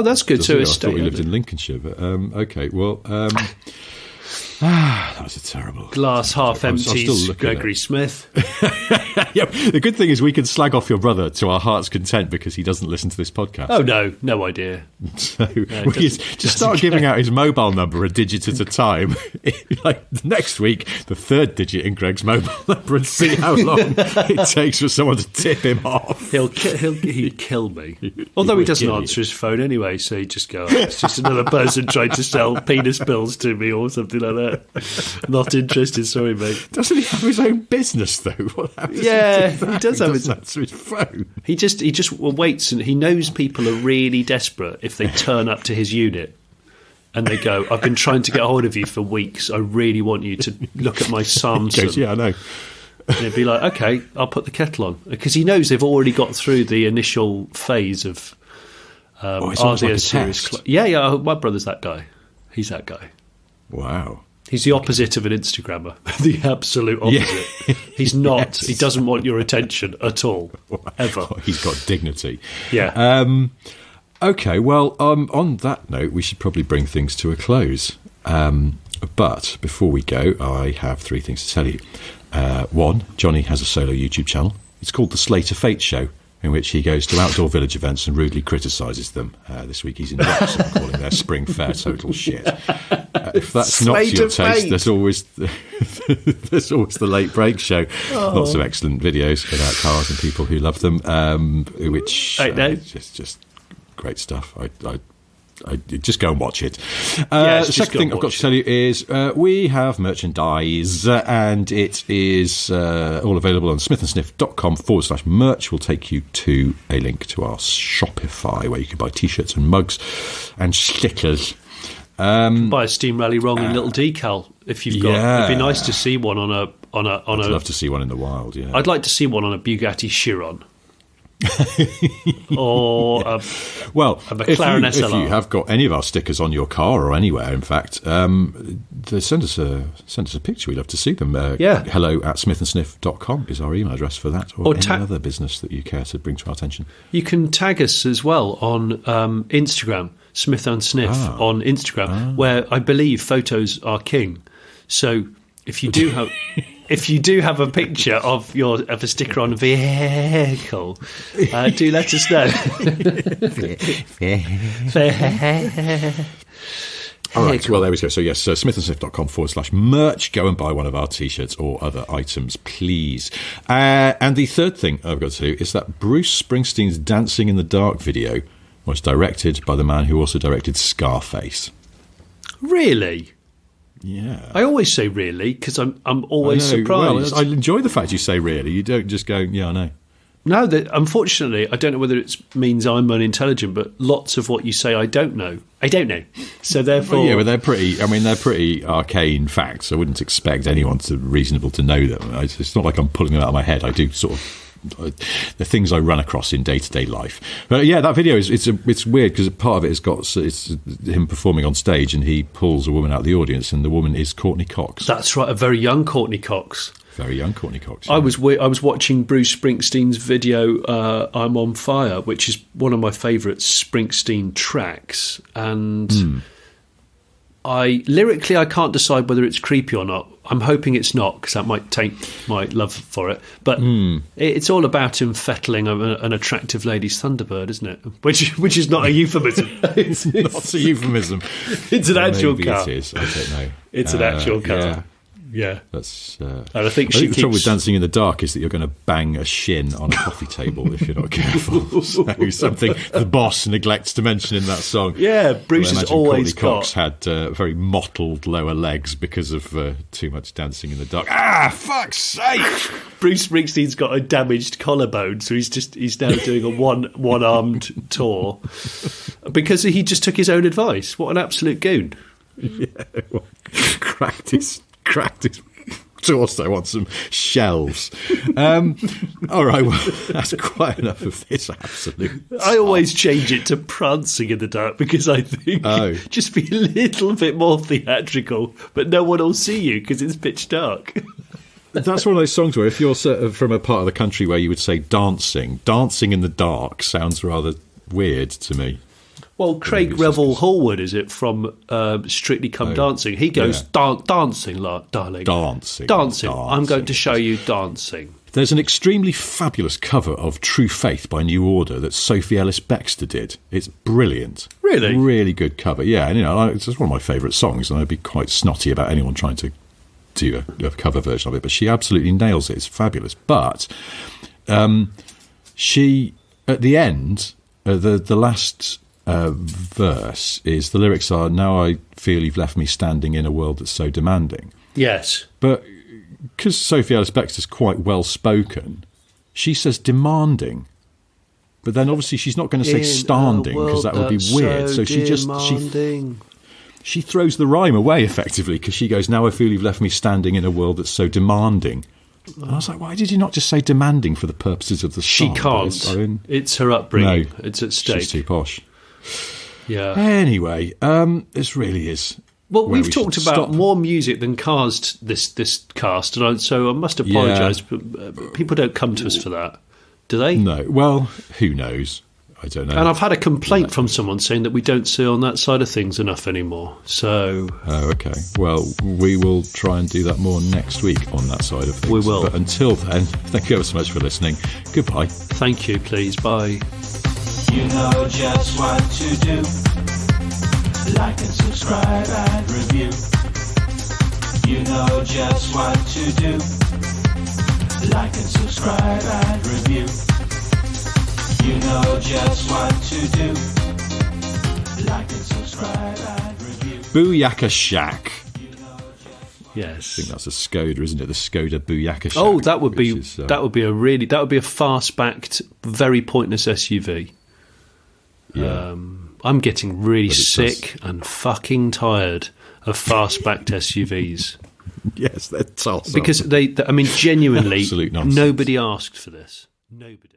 that's good. So I thought we lived in Lincolnshire, but okay. Well, that was a terrible glass half empty. Gregory Smith. Yeah, the good thing is we can slag off your brother to our heart's content because he doesn't listen to this podcast. Oh no idea. So we just start giving out his mobile number a digit at a time. Like next week, the third digit in Greg's mobile number, and see how long it takes for someone to tip him off. He'd kill me. Although he doesn't answer his phone anyway, so he'd just go, it's just another person trying to sell penis pills to me or something like that. Not interested, sorry mate. Doesn't he have his own business though? He does have his phone. He just waits, and he knows people are really desperate if they turn up to his unit and they go, I've been trying to get hold of you for weeks. I really want you to look at my Samsung. Goes, yeah, I know. And he'd be like, okay, I'll put the kettle on. Because he knows they've already got through the initial phase of are they a serious yeah, my brother's that guy. He's that guy. Wow. He's the opposite of an Instagrammer. The absolute opposite. Yeah. He's not. Yes. He doesn't want your attention at all. Ever. He's got dignity. Yeah. Okay, well, on that note, we should probably bring things to a close. But before we go, I have 3 things to tell you. One, Johnny has a solo YouTube channel. It's called The Slater Fate Show, in which he goes to outdoor village events and rudely criticises them. This week he's in Wrexham, calling their spring fair total shit. If that's not your taste, there's always the Late Break Show. Lots of excellent videos about cars and people who love them, which just great stuff. I just go and watch it. The second thing I've got to tell you is we have merchandise, and it is all available on smithandsniff.com/merch. We'll take you to a link to our Shopify where you can buy T-shirts and mugs and stickers. Buy a Steam Rally Wronging little decal if you've got. It'd be nice to see one on a. I'd love to see one in the wild. Yeah, I'd like to see one on a Bugatti Chiron. Or a McLaren SLR. If you have got any of our stickers on your car or anywhere, in fact, send us a picture. We'd love to see them. hello@smithandsniff.com is our email address for that, or any other business that you care to bring to our attention. You can tag us as well on Instagram, Smith and Sniff on Instagram, where I believe photos are king. So if you do have. If you do have a picture of a sticker on a vehicle, do let us know. All right, well, there we go. So, yes, smithandsniff.com/merch. Go and buy one of our T-shirts or other items, please. And the third thing I've got to do is that Bruce Springsteen's Dancing in the Dark video was directed by the man who also directed Scarface. Really? Yeah, I always say really because I'm always surprised. Well, I enjoy the fact you say really. You don't just go, yeah, I know. No, unfortunately, I don't know whether it means I'm unintelligent, but lots of what you say I don't know. So therefore, but they're pretty arcane facts. I wouldn't expect anyone reasonable to know them. It's not like I'm pulling them out of my head. I do sort of. The things I run across in day-to-day life. But yeah, that video it's weird because part of it's him performing on stage and he pulls a woman out of the audience and the woman is Courtney Cox. That's right, a very young Courtney Cox. Very young Courtney Cox. Yeah. I was watching Bruce Springsteen's video I'm on Fire, which is one of my favourite Springsteen tracks, and lyrically I can't decide whether it's creepy or not. I'm hoping it's not because that might taint my love for it. But it's all about him fettling an attractive lady's Thunderbird, isn't it? Which is not a euphemism. It's not a euphemism. It's an actual car. It is. I don't know. It's an actual car. Yeah. Yeah, that's. And I think the trouble with Dancing in the Dark is that you're going to bang a shin on a coffee table if you're not careful. So something the boss neglects to mention in that song. Yeah, Bruce has always Courtney Cox had very mottled lower legs because of too much Dancing in the Dark. Ah, fuck's sake! Bruce Springsteen's got a damaged collarbone, so he's now doing a one-armed tour because he just took his own advice. What an absolute goon! Yeah, well, cracked his torso on some shelves. All right, well, that's quite enough of this absolute. I always change it to Prancing in the Dark because I think just be a little bit more theatrical, but no one will see you because it's pitch dark. That's one of those songs where if you're from a part of the country where you would say dancing in the dark sounds rather weird to me. Well, Craig Revel Hallwood, is it, from Strictly Come Dancing? He goes, dancing, darling. Dancing. I'm going to show you dancing. There's an extremely fabulous cover of True Faith by New Order that Sophie Ellis-Bextor did. It's brilliant. Really? Really good cover, yeah. And, it's one of my favourite songs, and I'd be quite snotty about anyone trying to do a cover version of it, but she absolutely nails it. It's fabulous. But she, at the end, the last... verse is the lyrics are, now I feel you've left me standing in a world that's so demanding. Yes. But because Sophie Ellis-Bextor's quite well spoken, she says demanding. But then obviously she's not going to say standing because that would be weird. So she throws the rhyme away effectively because she goes, now I feel you've left me standing in a world that's so demanding. And I was like, why did you not just say demanding for the purposes of the song? She can't. It's her upbringing. No, it's at stake. She's too posh. Yeah. Anyway, this really is. Well, we've talked about more music than cars this cast, and so I must apologise. But people don't come to us for that, do they? No. Well, who knows? I don't know. And I've had a complaint from someone saying that we don't see on that side of things enough anymore. So, okay. Well, we will try and do that more next week on that side of things. We will. But until then, thank you ever so much for listening. Goodbye. thank you, please. Bye. You know just what to do. Like and subscribe and review. You know just what to do. Like and subscribe and review. You know just what to do. Like and subscribe and review. Booyaka Shack. Yes. I think that's a Skoda, isn't it? The Skoda Booyaka Shack. Oh, that would be is, that would be a fast-backed, very pointless SUV. Yeah. I'm getting really But it sick and fucking tired of fast-backed SUVs Yes, they're toss. because I mean, genuinely, Absolute nonsense. nobody asked for this. Nobody.